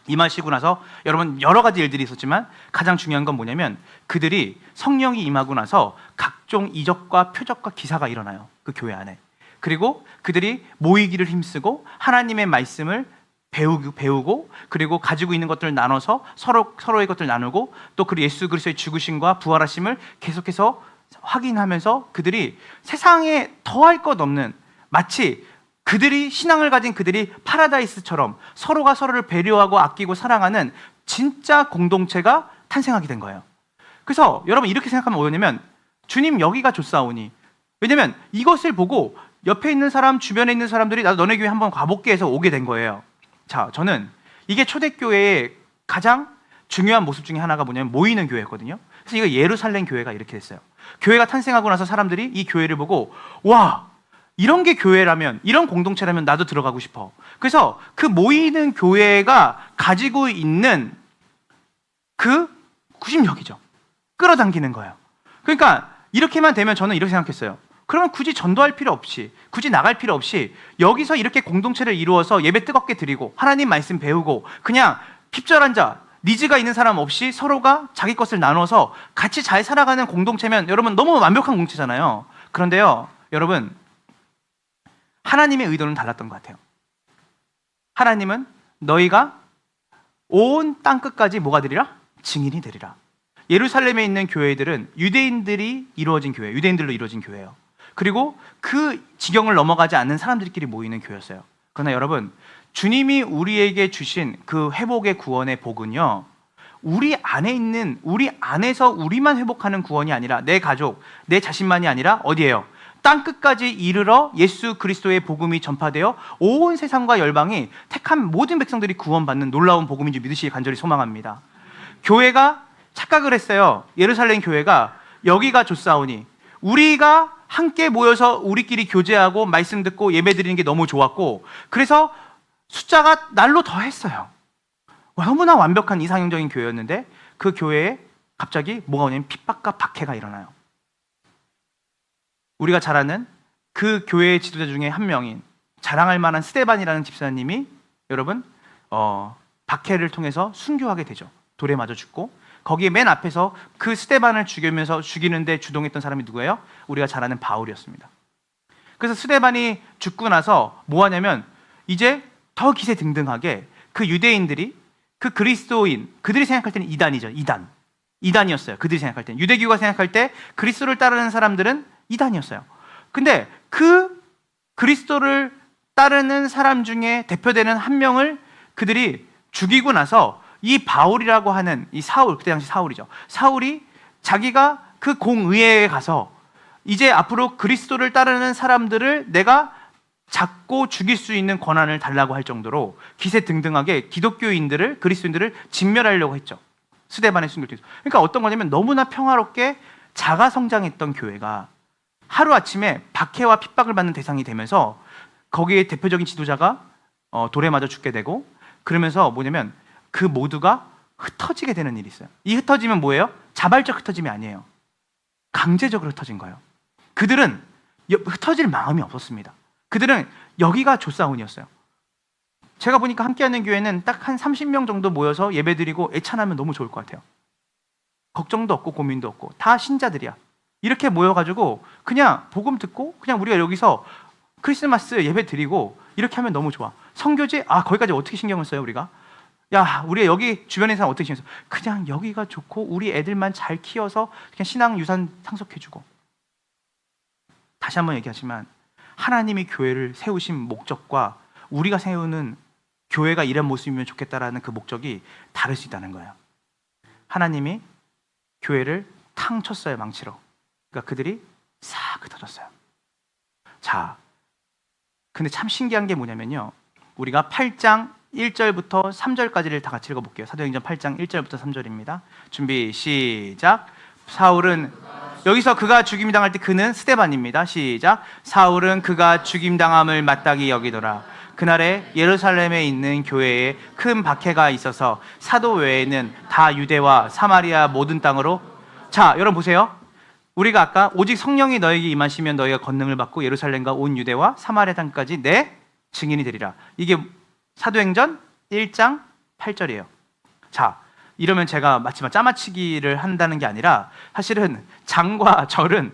임하시고 나서 여러분 여러 가지 일들이 있었지만 가장 중요한 건 뭐냐면 그들이 성령이 임하고 나서 각종 이적과 표적과 기사가 일어나요. 그 교회 안에. 그리고 그들이 모이기를 힘쓰고 하나님의 말씀을 배우고 그리고 가지고 있는 것들을 나눠서 서로의 것들을 나누고 또 그 예수 그리스도의 죽으심과 부활하심을 계속해서 확인하면서 그들이 세상에 더할 것 없는, 마치 그들이 신앙을 가진 그들이 파라다이스처럼 서로가 서로를 배려하고 아끼고 사랑하는 진짜 공동체가 탄생하게 된 거예요. 그래서 여러분 이렇게 생각하면 뭐냐면 주님 여기가 좋사오니, 왜냐면 이것을 보고 옆에 있는 사람, 주변에 있는 사람들이 나도 너네 교회 한번 가볼게 해서 오게 된 거예요. 자, 저는 이게 초대교회의 가장 중요한 모습 중에 하나가 뭐냐면 모이는 교회였거든요. 그래서 이거 예루살렘 교회가 이렇게 됐어요. 교회가 탄생하고 나서 사람들이 이 교회를 보고 와, 이런 게 교회라면, 이런 공동체라면 나도 들어가고 싶어. 그래서 그 모이는 교회가 가지고 있는 그 구심력이죠. 끌어당기는 거예요. 그러니까 이렇게만 되면 저는 이렇게 생각했어요. 그러면 굳이 전도할 필요 없이, 굳이 나갈 필요 없이 여기서 이렇게 공동체를 이루어서 예배 뜨겁게 드리고 하나님 말씀 배우고 그냥 핍절한 자, 니즈가 있는 사람 없이 서로가 자기 것을 나눠서 같이 잘 살아가는 공동체면 여러분 너무 완벽한 공동체잖아요. 그런데요, 여러분 하나님의 의도는 달랐던 것 같아요. 하나님은 너희가 온 땅끝까지 뭐가 되리라? 증인이 되리라. 예루살렘에 있는 교회들은 유대인들로 이루어진 교회예요. 그리고 그 지경을 넘어가지 않는 사람들끼리 모이는 교회였어요. 그러나 여러분, 주님이 우리에게 주신 그 회복의 구원의 복은요, 우리 안에서 우리만 회복하는 구원이 아니라 내 가족, 내 자신만이 아니라 어디예요? 땅끝까지 이르러 예수 그리스도의 복음이 전파되어 온 세상과 열방이 택한 모든 백성들이 구원받는 놀라운 복음인 줄 믿으시기 간절히 소망합니다. 교회가 착각을 했어요. 예루살렘 교회가 여기가 좋사오니, 우리가 함께 모여서 우리끼리 교제하고 말씀 듣고 예배 드리는 게 너무 좋았고, 그래서 숫자가 날로 더했어요. 너무나 완벽한 이상형적인 교회였는데 그 교회에 갑자기 뭐가 오냐면 핍박과 박해가 일어나요. 우리가 잘 아는 그 교회의 지도자 중에 한 명인 자랑할 만한 스데반이라는 집사님이 여러분 박해를 통해서 순교하게 되죠. 돌에 맞아 죽고, 거기에 맨 앞에서 그 스데반을 죽이는데 주동했던 사람이 누구예요? 우리가 잘 아는 바울이었습니다. 그래서 스데반이 죽고 나서 뭐 하냐면 이제 더 기세등등하게 그 유대인들이 그 그리스도인, 그들이 생각할 때는 이단이죠. 이단이었어요. 그들이 생각할 때는. 유대교가 생각할 때 그리스도를 따르는 사람들은 이단이었어요. 근데 그 그리스도를 따르는 사람 중에 대표되는 한 명을 그들이 죽이고 나서 이 바울이라고 하는 이 사울, 그때 당시 사울이죠. 사울이 자기가 그 공의회에 가서 이제 앞으로 그리스도를 따르는 사람들을 내가 잡고 죽일 수 있는 권한을 달라고 할 정도로 기세등등하게 기독교인들을, 그리스도인들을 진멸하려고 했죠. 스데반의 순교를 통해서. 그러니까 어떤 거냐면 너무나 평화롭게 자가 성장했던 교회가 하루아침에 박해와 핍박을 받는 대상이 되면서 거기에 대표적인 지도자가 돌에 맞아 죽게 되고, 그러면서 뭐냐면 그 모두가 흩어지게 되는 일이 있어요. 이 흩어지면 뭐예요? 자발적 흩어짐이 아니에요. 강제적으로 흩어진 거예요. 그들은 흩어질 마음이 없었습니다. 그들은 여기가 조사원이었어요. 제가 보니까 함께하는 교회는 딱 한 30명 정도 모여서 예배드리고 애찬하면 너무 좋을 것 같아요. 걱정도 없고 고민도 없고 다 신자들이야. 이렇게 모여가지고 그냥 복음 듣고 그냥 우리가 여기서 크리스마스 예배 드리고 이렇게 하면 너무 좋아. 선교지? 거기까지 어떻게 신경을 써요 우리가? 야, 우리 여기 주변에 사람 어떻게 신경 써? 그냥 여기가 좋고 우리 애들만 잘 키워서 그냥 신앙 유산 상속해주고. 다시 한번 얘기하지만 하나님이 교회를 세우신 목적과 우리가 세우는 교회가 이런 모습이면 좋겠다라는 그 목적이 다를 수 있다는 거예요. 하나님이 교회를 탕 쳤어요, 망치로. 그러니까 그들이 싹 흩어졌어요. 자, 근데 참 신기한 게 뭐냐면요, 우리가 8장 1절부터 3절까지를 다 같이 읽어볼게요. 사도행전 8장 1절부터 3절입니다. 준비 시작. 사울은, 여기서 그가 죽임당할 때 그는 스데반입니다. 시작. 사울은 그가 죽임당함을 마땅히 여기더라. 그날에 예루살렘에 있는 교회에 큰 박해가 있어서 사도 외에는 다 유대와 사마리아 모든 땅으로. 자, 여러분 보세요. 우리가 아까 오직 성령이 너에게 임하시면 너희가 권능을 받고 예루살렘과 온 유대와 사마리아 땅까지 내 증인이 되리라. 이게 사도행전 1장 8절이에요. 자, 이러면 제가 마치 짜맞추기를 한다는 게 아니라 사실은 장과 절은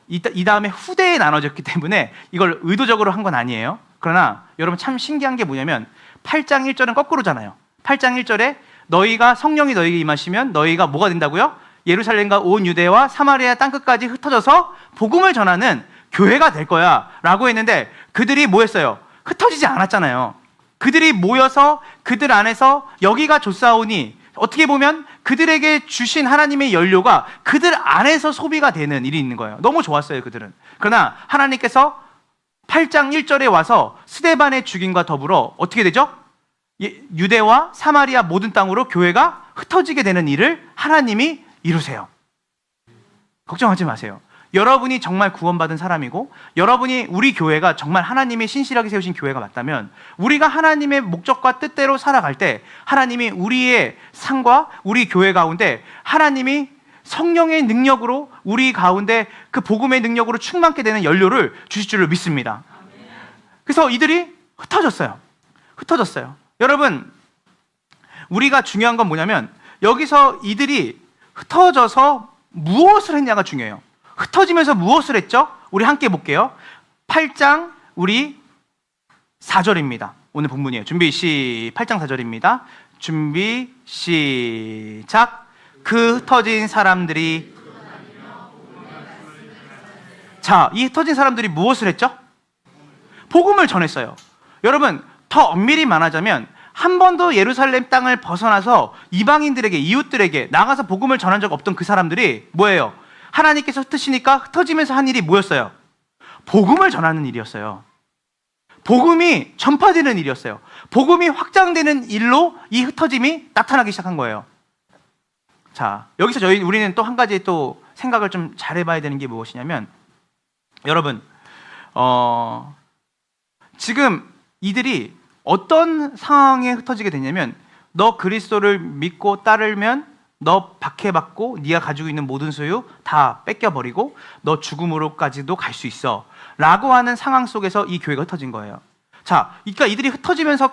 이 다음에 후대에 나눠졌기 때문에 이걸 의도적으로 한 건 아니에요. 그러나 여러분 참 신기한 게 뭐냐면 8장 1절은 거꾸로잖아요. 8장 1절에 너희가 성령이 너희에게 임하시면 너희가 뭐가 된다고요? 예루살렘과 온 유대와 사마리아 땅끝까지 흩어져서 복음을 전하는 교회가 될 거야 라고 했는데 그들이 뭐 했어요? 흩어지지 않았잖아요. 그들이 모여서 그들 안에서 여기가 좋사오니 어떻게 보면 그들에게 주신 하나님의 연료가 그들 안에서 소비가 되는 일이 있는 거예요. 너무 좋았어요, 그들은. 그러나 하나님께서 8장 1절에 와서 스데반의 죽임과 더불어 어떻게 되죠? 유대와 사마리아 모든 땅으로 교회가 흩어지게 되는 일을 하나님이 이루세요. 걱정하지 마세요. 여러분이 정말 구원받은 사람이고 여러분이 우리 교회가 정말 하나님이 신실하게 세우신 교회가 맞다면 우리가 하나님의 목적과 뜻대로 살아갈 때 하나님이 우리의 삶과 우리 교회 가운데 하나님이 성령의 능력으로 우리 가운데 그 복음의 능력으로 충만케 되는 연료를 주실 줄로 믿습니다. 그래서 이들이 흩어졌어요. 여러분, 우리가 중요한 건 뭐냐면 여기서 이들이 흩어져서 무엇을 했냐가 중요해요. 흩어지면서 무엇을 했죠? 우리 함께 볼게요. 8장 우리 4절입니다. 오늘 본문이에요. 준비 8장 4절입니다. 준비 시작. 그 흩어진 사람들이, 자, 이 흩어진 사람들이 무엇을 했죠? 복음을 전했어요. 여러분, 더 엄밀히 말하자면 한 번도 예루살렘 땅을 벗어나서 이방인들에게, 이웃들에게 나가서 복음을 전한 적 없던 그 사람들이 뭐예요? 하나님께서 흩으시니까 흩어지면서 한 일이 뭐였어요? 복음을 전하는 일이었어요. 복음이 전파되는 일이었어요. 복음이 확장되는 일로 이 흩어짐이 나타나기 시작한 거예요. 자, 여기서 우리는 또 한 가지 또 생각을 좀 잘 해봐야 되는 게 무엇이냐면, 여러분, 지금 이들이 어떤 상황에 흩어지게 되냐면, 너 그리스도를 믿고 따르면 너 박해받고 네가 가지고 있는 모든 소유 다 뺏겨버리고 너 죽음으로까지도 갈 수 있어 라고 하는 상황 속에서 이 교회가 흩어진 거예요. 자, 그러니까 이들이 흩어지면서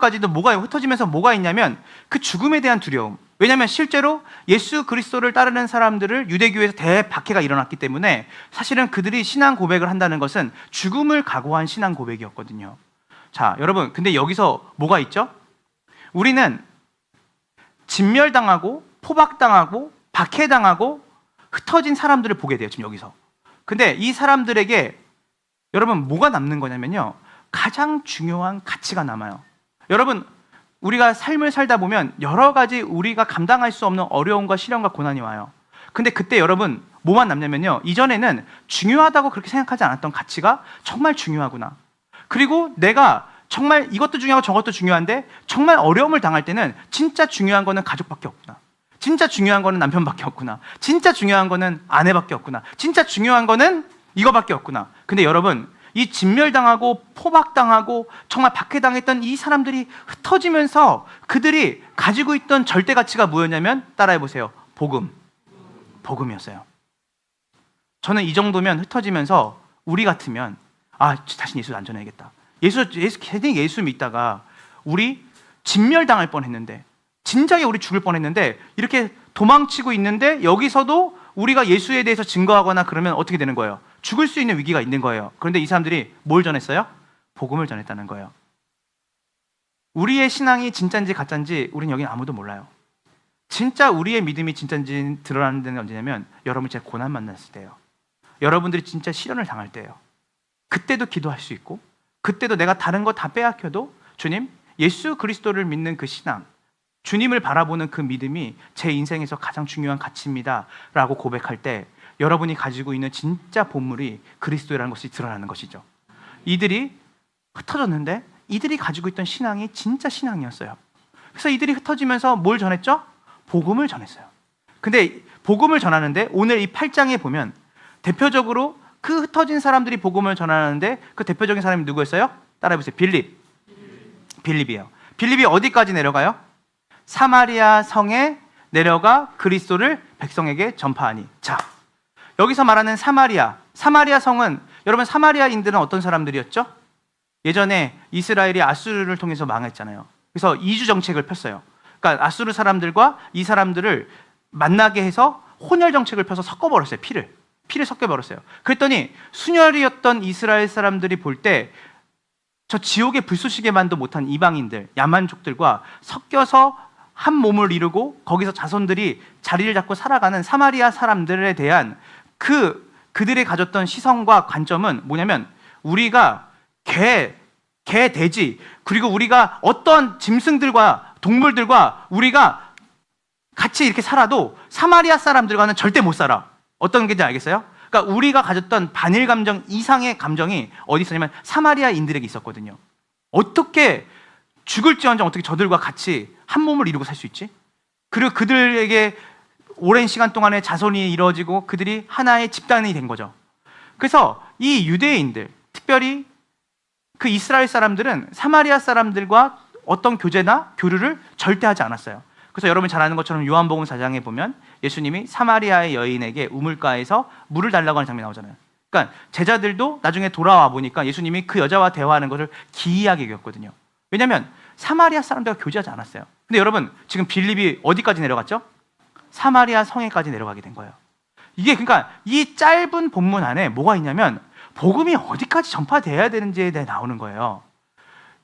뭐가 있냐면 그 죽음에 대한 두려움. 왜냐하면 실제로 예수 그리스도를 따르는 사람들을 유대교에서 대박해가 일어났기 때문에 사실은 그들이 신앙 고백을 한다는 것은 죽음을 각오한 신앙 고백이었거든요. 자, 여러분, 근데 여기서 뭐가 있죠? 우리는 진멸당하고 포박당하고 박해당하고 흩어진 사람들을 보게 돼요, 지금 여기서. 근데 이 사람들에게 여러분 뭐가 남는 거냐면요, 가장 중요한 가치가 남아요. 여러분, 우리가 삶을 살다 보면 여러 가지 우리가 감당할 수 없는 어려움과 시련과 고난이 와요. 근데 그때 여러분 뭐만 남냐면요, 이전에는 중요하다고 그렇게 생각하지 않았던 가치가 정말 중요하구나. 그리고 내가 정말 이것도 중요하고 저것도 중요한데 정말 어려움을 당할 때는 진짜 중요한 거는 가족밖에 없구나. 진짜 중요한 거는 남편밖에 없구나. 진짜 중요한 거는 아내밖에 없구나. 진짜 중요한 거는 이거밖에 없구나. 근데 여러분, 이 진멸당하고 포박당하고 정말 박해당했던 이 사람들이 흩어지면서 그들이 가지고 있던 절대 가치가 뭐였냐면, 따라해보세요. 복음이었어요. 저는 이 정도면 흩어지면서 우리 같으면 다시 예수 안 전해야겠다. 괜히 예수 믿다가 우리 진멸당할 뻔했는데, 진작에 우리 죽을 뻔했는데 이렇게 도망치고 있는데 여기서도 우리가 예수에 대해서 증거하거나 그러면 어떻게 되는 거예요? 죽을 수 있는 위기가 있는 거예요. 그런데 이 사람들이 뭘 전했어요? 복음을 전했다는 거예요. 우리의 신앙이 진짜인지 가짜인지 우리는 여기는 아무도 몰라요. 진짜 우리의 믿음이 진짜인지 드러나는 데는 언제냐면 여러분이 제가 고난 만났을 때예요. 여러분들이 진짜 시련을 당할 때예요. 그때도 기도할 수 있고, 그때도 내가 다른 거 다 빼앗겨도 주님, 예수 그리스도를 믿는 그 신앙, 주님을 바라보는 그 믿음이 제 인생에서 가장 중요한 가치입니다 라고 고백할 때 여러분이 가지고 있는 진짜 본물이 그리스도라는 것이 드러나는 것이죠. 이들이 흩어졌는데 이들이 가지고 있던 신앙이 진짜 신앙이었어요. 그래서 이들이 흩어지면서 뭘 전했죠? 복음을 전했어요. 근데 복음을 전하는데 오늘 이 8장에 보면 대표적으로 그 흩어진 사람들이 복음을 전하는데 그 대표적인 사람이 누구였어요? 따라해보세요. 빌립이에요. 빌립이 어디까지 내려가요? 사마리아 성에 내려가 그리스도를 백성에게 전파하니. 자, 여기서 말하는 사마리아 성은, 여러분 사마리아인들은 어떤 사람들이었죠? 예전에 이스라엘이 아수르를 통해서 망했잖아요. 그래서 이주 정책을 폈어요. 그러니까 아수르 사람들과 이 사람들을 만나게 해서 혼혈 정책을 펴서 섞어버렸어요. 피를 섞어버렸어요. 그랬더니 순혈이었던 이스라엘 사람들이 볼 때 저 지옥의 불쏘시개만도 못한 이방인들, 야만족들과 섞여서 한 몸을 이루고 거기서 자손들이 자리를 잡고 살아가는 사마리아 사람들에 대한 그들이 가졌던 시선과 관점은 뭐냐면, 우리가 돼지, 그리고 우리가 어떤 짐승들과 동물들과 우리가 같이 이렇게 살아도 사마리아 사람들과는 절대 못 살아. 어떤 게인지 알겠어요? 그러니까 우리가 가졌던 반일 감정 이상의 감정이 어디 있었냐면 사마리아인들에게 있었거든요. 어떻게 죽을지언정 어떻게 저들과 같이 한 몸을 이루고 살 수 있지? 그리고 그들에게 오랜 시간 동안의 자손이 이루어지고 그들이 하나의 집단이 된 거죠. 그래서 이 유대인들, 특별히 그 이스라엘 사람들은 사마리아 사람들과 어떤 교제나 교류를 절대 하지 않았어요. 그래서 여러분 잘 아는 것처럼 요한복음 4장에 보면 예수님이 사마리아의 여인에게 우물가에서 물을 달라고 하는 장면이 나오잖아요. 그러니까 제자들도 나중에 돌아와 보니까 예수님이 그 여자와 대화하는 것을 기이하게 여겼거든요. 왜냐하면 사마리아 사람들과 교제하지 않았어요. 근데 여러분, 지금 빌립이 어디까지 내려갔죠? 사마리아 성에까지 내려가게 된 거예요. 이게 그러니까 이 짧은 본문 안에 뭐가 있냐면 복음이 어디까지 전파돼야 되는지에 대해 나오는 거예요.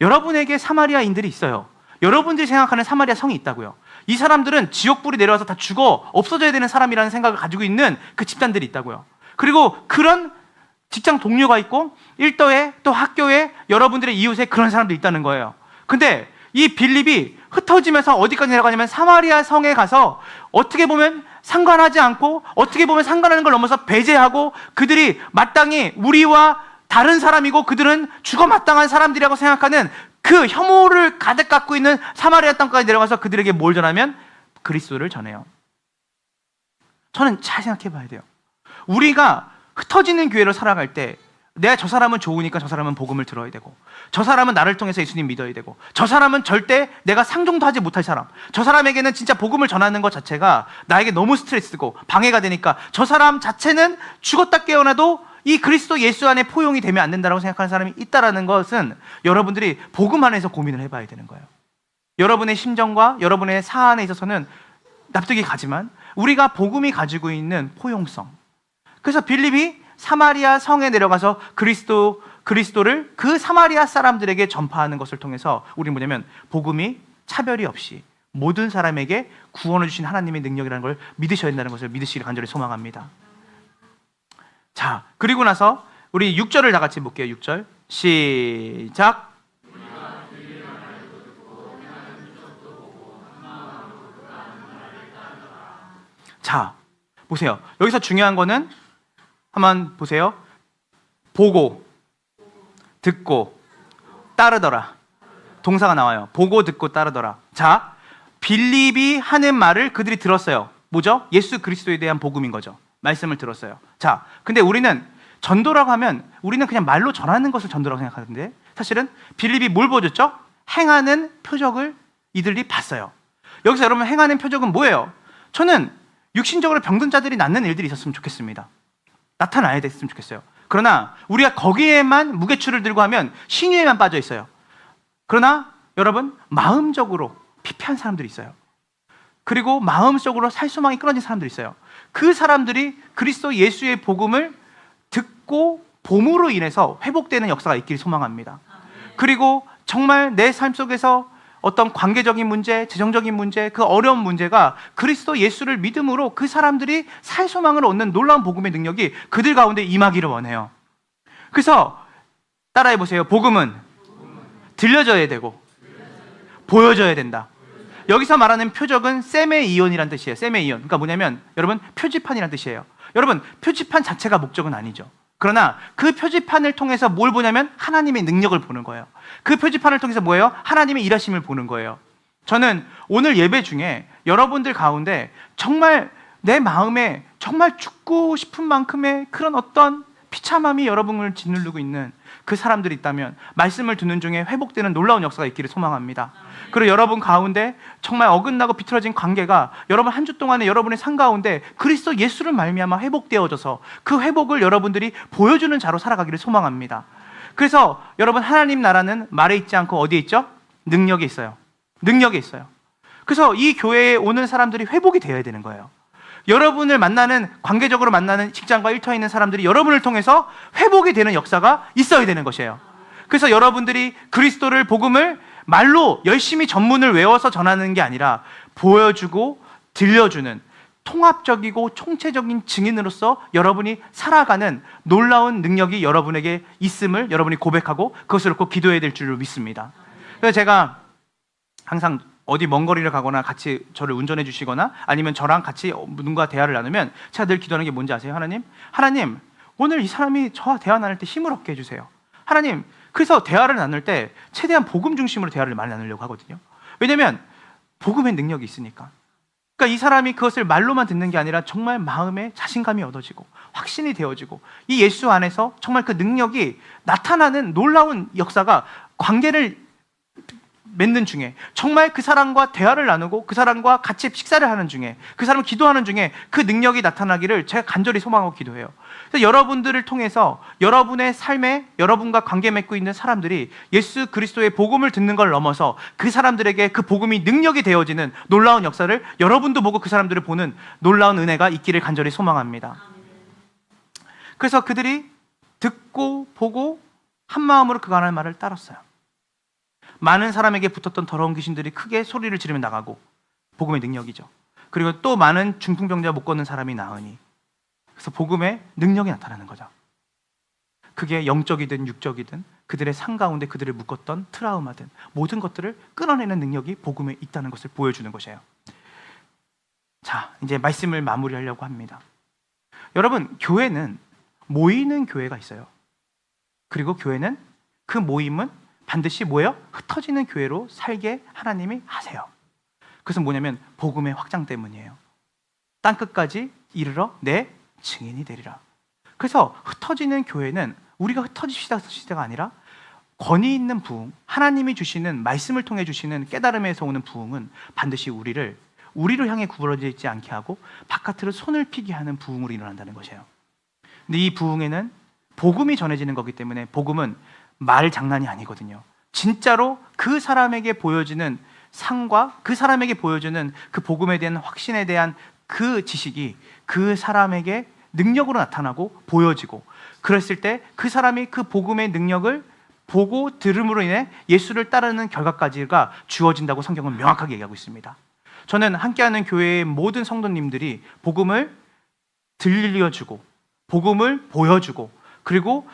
여러분에게 사마리아인들이 있어요. 여러분들이 생각하는 사마리아 성이 있다고요. 이 사람들은 지옥불이 내려와서 다 죽어 없어져야 되는 사람이라는 생각을 가지고 있는 그 집단들이 있다고요. 그리고 그런 직장 동료가 있고 일터에 또 학교에 여러분들의 이웃에 그런 사람도 있다는 거예요. 근데 이 빌립이 흩어지면서 어디까지 내려가냐면 사마리아 성에 가서 어떻게 보면 상관하지 않고 어떻게 보면 상관하는 걸 넘어서 배제하고 그들이 마땅히 우리와 다른 사람이고 그들은 죽어 마땅한 사람들이라고 생각하는 그 혐오를 가득 갖고 있는 사마리아 땅까지 내려가서 그들에게 뭘 전하면 그리스도를 전해요. 저는 잘 생각해 봐야 돼요. 우리가 흩어지는 교회로 살아갈 때 내가 저 사람은 좋으니까 저 사람은 복음을 들어야 되고, 저 사람은 나를 통해서 예수님 믿어야 되고, 저 사람은 절대 내가 상종도 하지 못할 사람, 저 사람에게는 진짜 복음을 전하는 것 자체가 나에게 너무 스트레스고 방해가 되니까 저 사람 자체는 죽었다 깨어나도 이 그리스도 예수 안에 포용이 되면 안 된다고 생각하는 사람이 있다라는 것은 여러분들이 복음 안에서 고민을 해봐야 되는 거예요. 여러분의 심정과 여러분의 사안에 있어서는 납득이 가지만 우리가 복음이 가지고 있는 포용성. 그래서 빌립이 사마리아 성에 내려가서 그리스도를 그 사마리아 사람들에게 전파하는 것을 통해서 우리는 뭐냐면 복음이 차별이 없이 모든 사람에게 구원을 주신 하나님의 능력이라는 걸 믿으셔야 된다는 것을 믿으시길 간절히 소망합니다. 자, 그리고 나서 우리 6절을 다 같이 볼게요. 6절 시작. 자, 보세요. 여기서 중요한 거는 한번 보세요. 보고, 듣고, 따르더라. 동사가 나와요. 보고, 듣고, 따르더라. 자, 빌립이 하는 말을 그들이 들었어요. 뭐죠? 예수 그리스도에 대한 복음인 거죠. 말씀을 들었어요. 자, 근데 우리는 전도라고 하면 우리는 그냥 말로 전하는 것을 전도라고 생각하는데 사실은 빌립이 뭘 보여줬죠? 행하는 표적을 이들이 봤어요. 여기서 여러분 행하는 표적은 뭐예요? 저는 육신적으로 병든 자들이 낫는 일들이 있었으면 좋겠습니다. 나타나야 됐으면 좋겠어요. 그러나 우리가 거기에만 무게추를 들고 하면 신유에만 빠져 있어요. 그러나 여러분 마음적으로 피폐한 사람들이 있어요. 그리고 마음속으로 살소망이 끊어진 사람들이 있어요. 그 사람들이 그리스도 예수의 복음을 듣고 봄으로 인해서 회복되는 역사가 있기를 소망합니다. 그리고 정말 내 삶 속에서 어떤 관계적인 문제, 재정적인 문제, 그 어려운 문제가 그리스도 예수를 믿음으로 그 사람들이 살소망을 얻는 놀라운 복음의 능력이 그들 가운데 임하기를 원해요. 그래서 따라해 보세요. 복음은 들려져야 되고 보여져야 된다. 여기서 말하는 표적은 세메이온이라는 뜻이에요. 세메이온. 그러니까 뭐냐면 여러분 표지판이라는 뜻이에요. 여러분 표지판 자체가 목적은 아니죠. 그러나 그 표지판을 통해서 뭘 보냐면 하나님의 능력을 보는 거예요. 그 표지판을 통해서 뭐예요? 하나님의 일하심을 보는 거예요. 저는 오늘 예배 중에 여러분들 가운데 정말 내 마음에 정말 죽고 싶은 만큼의 그런 어떤 비참함이 여러분을 짓누르고 있는 그 사람들이 있다면 말씀을 듣는 중에 회복되는 놀라운 역사가 있기를 소망합니다. 그리고 여러분 가운데 정말 어긋나고 비틀어진 관계가 여러분 한 주 동안에 여러분의 삶 가운데 그리스도 예수를 말미암아 회복되어져서 그 회복을 여러분들이 보여주는 자로 살아가기를 소망합니다. 그래서 여러분 하나님 나라는 말에 있지 않고 어디에 있죠? 능력에 있어요. 능력에 있어요. 그래서 이 교회에 오는 사람들이 회복이 되어야 되는 거예요. 여러분을 만나는, 관계적으로 만나는 직장과 일터에 있는 사람들이 여러분을 통해서 회복이 되는 역사가 있어야 되는 것이에요. 그래서 여러분들이 그리스도를, 복음을 말로 열심히 전문을 외워서 전하는 게 아니라 보여주고 들려주는 통합적이고 총체적인 증인으로서 여러분이 살아가는 놀라운 능력이 여러분에게 있음을 여러분이 고백하고 그것을 놓고 기도해야 될 줄로 믿습니다. 그래서 제가 항상 어디 먼 거리를 가거나 같이 저를 운전해 주시거나 아니면 저랑 같이 누군가 대화를 나누면 제가 늘 기도하는 게 뭔지 아세요? 하나님 오늘 이 사람이 저와 대화 나눌 때 힘을 얻게 해주세요. 하나님, 그래서 대화를 나눌 때 최대한 복음 중심으로 대화를 많이 나누려고 하거든요. 왜냐하면 복음의 능력이 있으니까. 그러니까 이 사람이 그것을 말로만 듣는 게 아니라 정말 마음에 자신감이 얻어지고 확신이 되어지고 이 예수 안에서 정말 그 능력이 나타나는 놀라운 역사가 관계를 맺는 중에 정말 그 사람과 대화를 나누고 그 사람과 같이 식사를 하는 중에 그 사람을 기도하는 중에 그 능력이 나타나기를 제가 간절히 소망하고 기도해요. 그래서 여러분들을 통해서 여러분의 삶에 여러분과 관계 맺고 있는 사람들이 예수 그리스도의 복음을 듣는 걸 넘어서 그 사람들에게 그 복음이 능력이 되어지는 놀라운 역사를 여러분도 보고 그 사람들을 보는 놀라운 은혜가 있기를 간절히 소망합니다. 그래서 그들이 듣고 보고 한 마음으로 그가 하는 말을 따랐어요. 많은 사람에게 붙었던 더러운 귀신들이 크게 소리를 지르며 나가고 복음의 능력이죠. 그리고 또 많은 중풍병자 못 걷는 사람이 나으니 그래서 복음의 능력이 나타나는 거죠. 그게 영적이든 육적이든 그들의 삶 가운데 그들을 묶었던 트라우마든 모든 것들을 끊어내는 능력이 복음에 있다는 것을 보여주는 것이에요. 자, 이제 말씀을 마무리하려고 합니다. 여러분, 교회는 모이는 교회가 있어요. 그리고 교회는 그 모임은 반드시 뭐예요? 흩어지는 교회로 살게 하나님이 하세요. 그것은 뭐냐면 복음의 확장 때문이에요. 땅끝까지 이르러 내 증인이 되리라. 그래서 흩어지는 교회는 우리가 흩어집시다 시대가 아니라 권위 있는 부흥, 하나님이 주시는 말씀을 통해 주시는 깨달음에서 오는 부흥은 반드시 우리를 향해 구부러져 있지 않게 하고 바깥으로 손을 피게 하는 부흥으로 일어난다는 것이에요. 근데 이 부흥에는 복음이 전해지는 거기 때문에 복음은 말 장난이 아니거든요. 진짜로 그 사람에게 보여지는 상과 그 사람에게 보여주는 그 복음에 대한 확신에 대한 그 지식이 그 사람에게 능력으로 나타나고 보여지고, 그랬을 때 그 사람이 그 복음의 능력을 보고 들음으로 인해 예수를 따르는 결과까지가 주어진다고 성경은 명확하게 얘기하고 있습니다. 저는 함께하는 교회의 모든 성도님들이 복음을 들려주고 복음을 보여주고, 그리고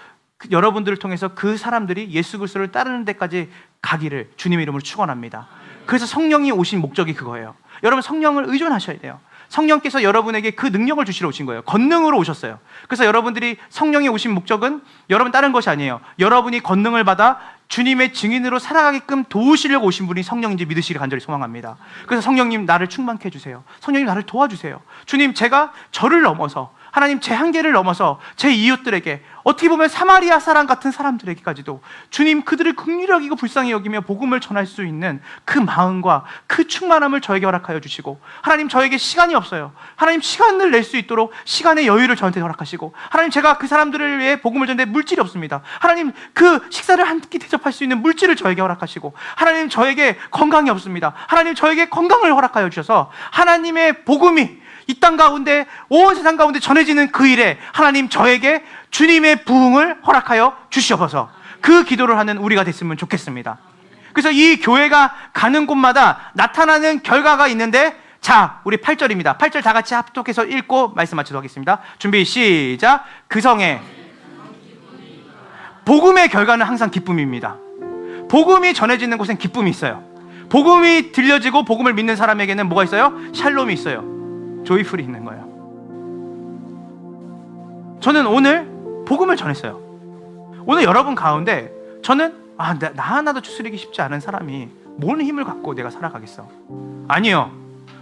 여러분들을 통해서 그 사람들이 예수 그리스도를 따르는 데까지 가기를 주님의 이름으로 축원합니다. 그래서 성령이 오신 목적이 그거예요. 여러분, 성령을 의존하셔야 돼요. 성령께서 여러분에게 그 능력을 주시러 오신 거예요. 권능으로 오셨어요. 그래서 여러분들이 성령이 오신 목적은 여러분 다른 것이 아니에요. 여러분이 권능을 받아 주님의 증인으로 살아가게끔 도우시려고 오신 분이 성령인지 믿으시길 간절히 소망합니다. 그래서 성령님, 나를 충만케 해주세요. 성령님, 나를 도와주세요. 주님, 제가 저를 넘어서, 하나님, 제 한계를 넘어서 제 이웃들에게, 어떻게 보면 사마리아 사람 같은 사람들에게까지도 주님, 그들을 긍휼히 여기고 불쌍히 여기며 복음을 전할 수 있는 그 마음과 그 충만함을 저에게 허락하여 주시고, 하나님, 저에게 시간이 없어요. 하나님, 시간을 낼 수 있도록 시간의 여유를 저한테 허락하시고, 하나님, 제가 그 사람들을 위해 복음을 전하는데 물질이 없습니다. 하나님, 그 식사를 한 끼 대접할 수 있는 물질을 저에게 허락하시고, 하나님, 저에게 건강이 없습니다. 하나님, 저에게 건강을 허락하여 주셔서 하나님의 복음이 이 땅 가운데, 온 세상 가운데 전해지는 그 일에 하나님, 저에게 주님의 부흥을 허락하여 주시옵소서. 그 기도를 하는 우리가 됐으면 좋겠습니다. 그래서 이 교회가 가는 곳마다 나타나는 결과가 있는데, 자, 우리 8절입니다. 8절 다 같이 합독해서 읽고 말씀 마치도록 하겠습니다. 준비 시작. 그 성에 복음의 결과는 항상 기쁨입니다. 복음이 전해지는 곳엔 기쁨이 있어요. 복음이 들려지고 복음을 믿는 사람에게는 뭐가 있어요? 샬롬이 있어요. 조이풀이 있는 거예요. 저는 오늘 복음을 전했어요. 오늘 여러분 가운데 저는 나 하나도 추스리기 쉽지 않은 사람이 뭔 힘을 갖고 내가 살아가겠어? 아니요.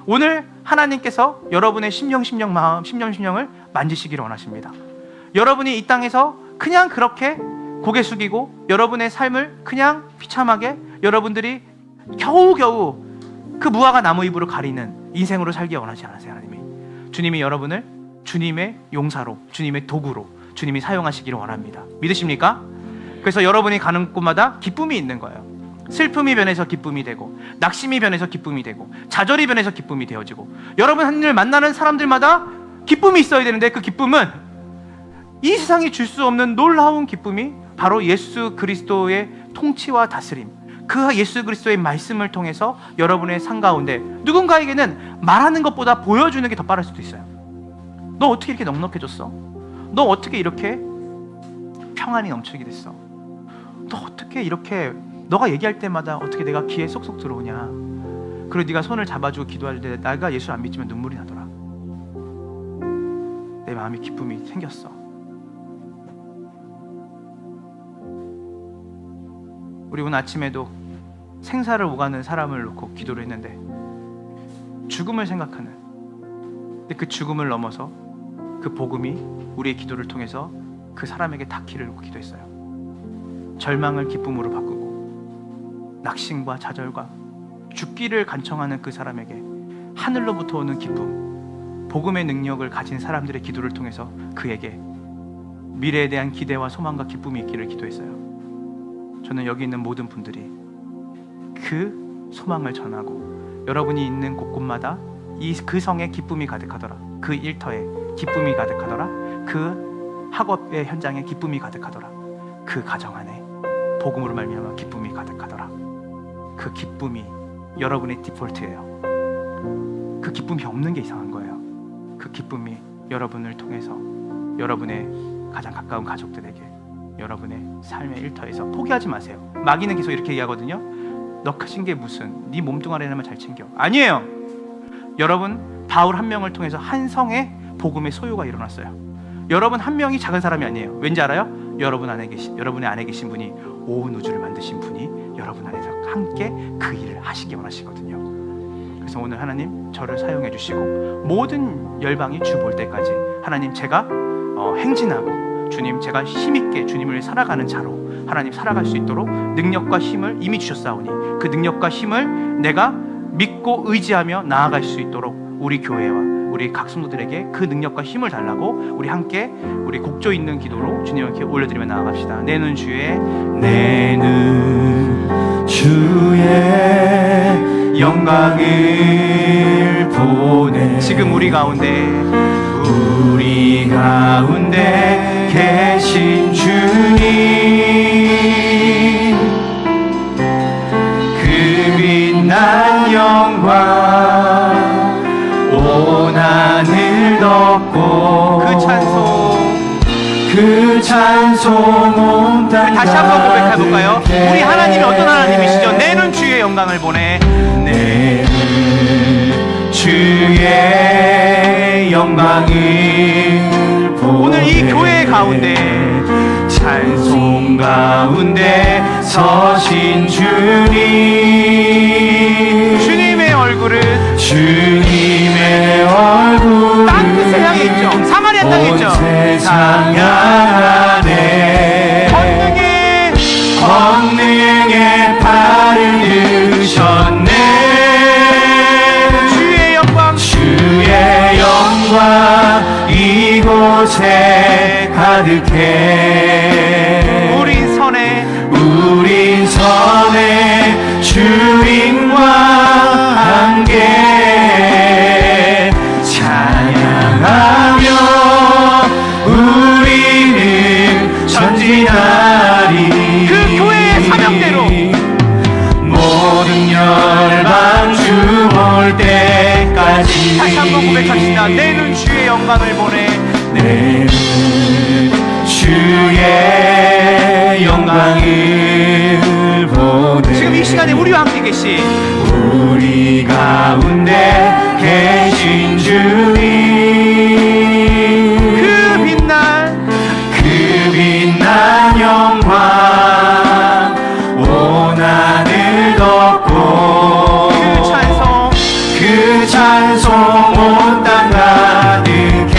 오늘 하나님께서 여러분의 심령 마음, 심령을 만지시기를 원하십니다. 여러분이 이 땅에서 그냥 그렇게 고개 숙이고 여러분의 삶을 그냥 비참하게 여러분들이 겨우겨우 그 무화과 나무 잎으로 가리는 인생으로 살기 원하지 않으세요. 하나님이, 주님이 여러분을 주님의 용사로, 주님의 도구로 주님이 사용하시기를 원합니다. 믿으십니까? 그래서 여러분이 가는 곳마다 기쁨이 있는 거예요. 슬픔이 변해서 기쁨이 되고, 낙심이 변해서 기쁨이 되고, 좌절이 변해서 기쁨이 되어지고, 여러분 하늘 만나는 사람들마다 기쁨이 있어야 되는데, 그 기쁨은 이 세상이 줄 수 없는 놀라운 기쁨이 바로 예수 그리스도의 통치와 다스림, 그 예수 그리스도의 말씀을 통해서 여러분의 삶 가운데, 누군가에게는 말하는 것보다 보여주는 게 더 빠를 수도 있어요. 너 어떻게 이렇게 넉넉해졌어? 너 어떻게 이렇게 평안이 넘치게 됐어? 너 어떻게 이렇게, 너가 얘기할 때마다 어떻게 내가 귀에 쏙쏙 들어오냐? 그리고 네가 손을 잡아주고 기도할 때 내가 예수를 안 믿지만 눈물이 나더라. 내 마음에 기쁨이 생겼어. 우리 오늘 아침에도 생사를 오가는 사람을 놓고 기도를 했는데, 죽음을 생각하는, 근데 그 죽음을 넘어서 그 복음이 우리의 기도를 통해서 그 사람에게 닿기를 놓고 기도했어요. 절망을 기쁨으로 바꾸고, 낙심과 좌절과 죽기를 간청하는 그 사람에게 하늘로부터 오는 기쁨, 복음의 능력을 가진 사람들의 기도를 통해서 그에게 미래에 대한 기대와 소망과 기쁨이 있기를 기도했어요. 저는 여기 있는 모든 분들이 그 소망을 전하고, 여러분이 있는 곳곳마다 그 성에 기쁨이 가득하더라, 그 일터에 기쁨이 가득하더라, 그 학업의 현장에 기쁨이 가득하더라, 그 가정 안에 복음으로 말미암아 기쁨이 가득하더라. 그 기쁨이 여러분의 디폴트예요. 그 기쁨이 없는 게 이상한 거예요. 그 기쁨이 여러분을 통해서 여러분의 가장 가까운 가족들에게, 여러분의 삶의 일터에서 포기하지 마세요. 마귀는 계속 이렇게 얘기하거든요. 너 크신 게 무슨, 네 몸뚱아리라면 잘 챙겨. 아니에요. 여러분, 바울 한 명을 통해서 한 성의 복음의 소유가 일어났어요. 여러분 한 명이 작은 사람이 아니에요. 왠지 알아요? 여러분의 안에 계신 분이, 온 우주를 만드신 분이 여러분 안에서 함께 그 일을 하시기 원하시거든요. 그래서 오늘 하나님 저를 사용해 주시고, 모든 열방이 주 볼 때까지 하나님, 제가 행진하고 주님, 제가 힘있게 주님을 살아가는 자로 하나님 살아갈 수 있도록 능력과 힘을 이미 주셨사오니, 그 능력과 힘을 내가 믿고 의지하며 나아갈 수 있도록 우리 교회와 우리 각 성도들에게 그 능력과 힘을 달라고 우리 함께 우리 곡조 있는 기도로 주님께 올려드리며 나아갑시다. 내는 주의 영광을 보내. 지금 우리 가운데 계신 주님, 그 빛난 영광 온 하늘 덮고 그 찬송 온 땅. 다시 한번 고백해볼까요? 우리 하나님이 어떤 하나님이시죠? 내는 주의 영광을 보내. 내는 주의 영광을 보내. 오늘 이 교회 가운데 찬송 가운데 서신 주님, 주님의 얼굴은 주님의 얼굴 땅끝을 향해 있죠. 사마리아 땅에 있죠. 세상 향하네. 권능의 발을 드셨네. 주의 영광 이곳에 가득해. 우린 선에 주님과 함께 찬양하며 우리는 전진하리. 그 교회의 사명대로 모든 열방 주 올 때까지. 다시 한번 고백합시다. 내는 주의 영광을 보내. 내는 주의 영광을 보내. 지금 이 시간에 우리와 함께 계신 우리 가운데 계신 주님, 그 빛난 영광 온 하늘 덮고 그 찬송 온 땅 가득해.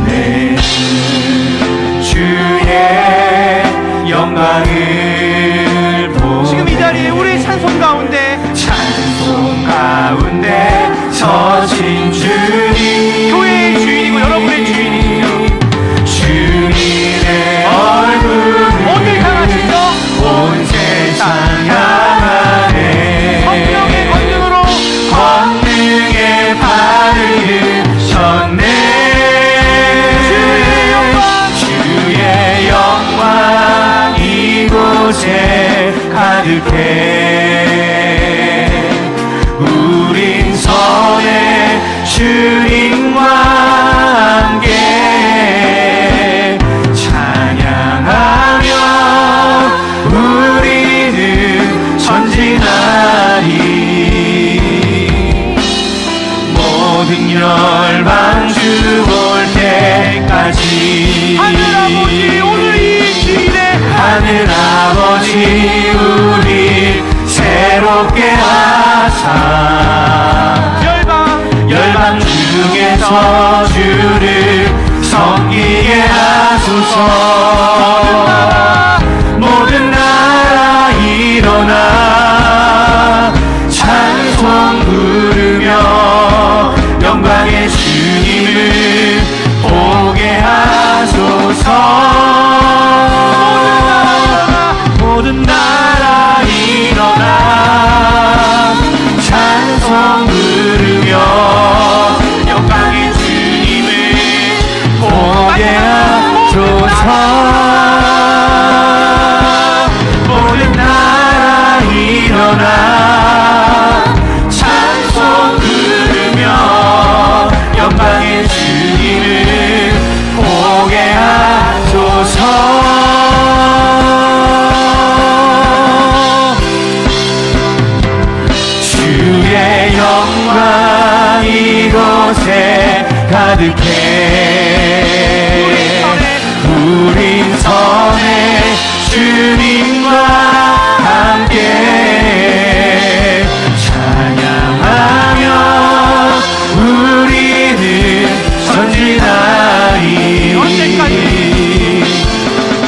내는 주의 영광을 보내. 지금 이 자리에 우리의 찬송 가운데 서신 주님, 교회의 주인이고 여러분의 주인이시죠. 주님의 얼굴을 어딜 향하시죠? 온 세상 향하네. 권능의 발을 드셨네. 주의 영광 이곳에 가득해. 우린 선에 주님과 함께 찬양하며 우리는 전진하리. 모든 열방 주 올 때까지. 하늘아버지 오늘 이 주일에 하늘아버지 우리 새롭게 하사 열방 중에서 주를 섬기게 하소서. 모든 나라 일어나 찬송 부르며 영광의 주님을 보게 하소서. 모든 나라 일어나 찬송 부르며 영광의 주님을 보게 하소서. 모든 나라 일어나 찬송 부르며 영광의 주님을 보게 하소서. 주의 영광 이곳에 가득해. 우린 선에 주님과 함께 찬양하며 우리는 전진하리.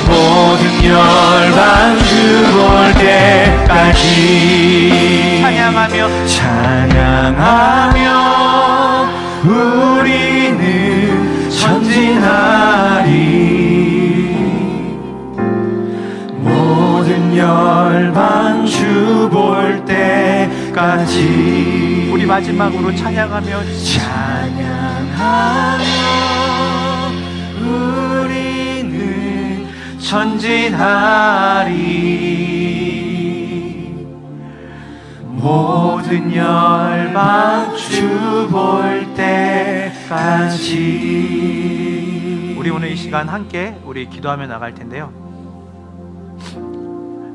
모든 열방 주 올 때까지 찬양하며 우리는 전진하리. 모든 열방 주 주 볼 때까지 우리 마지막으로 찬양하며 우리는 전진하리 모든 열방 주 볼 때까지. 우리 오늘 이 시간 함께 우리 기도하며 나갈 텐데요.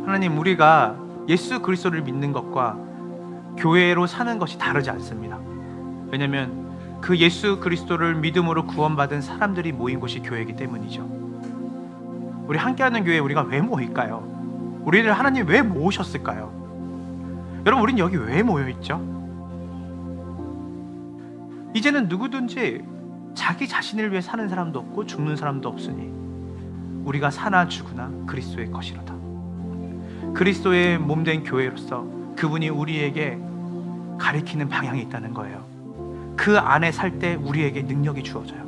하나님, 우리가 예수 그리스도를 믿는 것과 교회로 사는 것이 다르지 않습니다. 왜냐하면 그 예수 그리스도를 믿음으로 구원받은 사람들이 모인 곳이 교회이기 때문이죠. 우리 함께하는 교회에 우리가 왜 모일까요? 우리를 하나님 왜 모으셨을까요? 여러분, 우린 여기 왜 모여있죠? 이제는 누구든지 자기 자신을 위해 사는 사람도 없고 죽는 사람도 없으니 우리가 사나 죽으나 그리스도의 것이로다. 그리스도의 몸된 교회로서 그분이 우리에게 가리키는 방향이 있다는 거예요. 그 안에 살 때 우리에게 능력이 주어져요.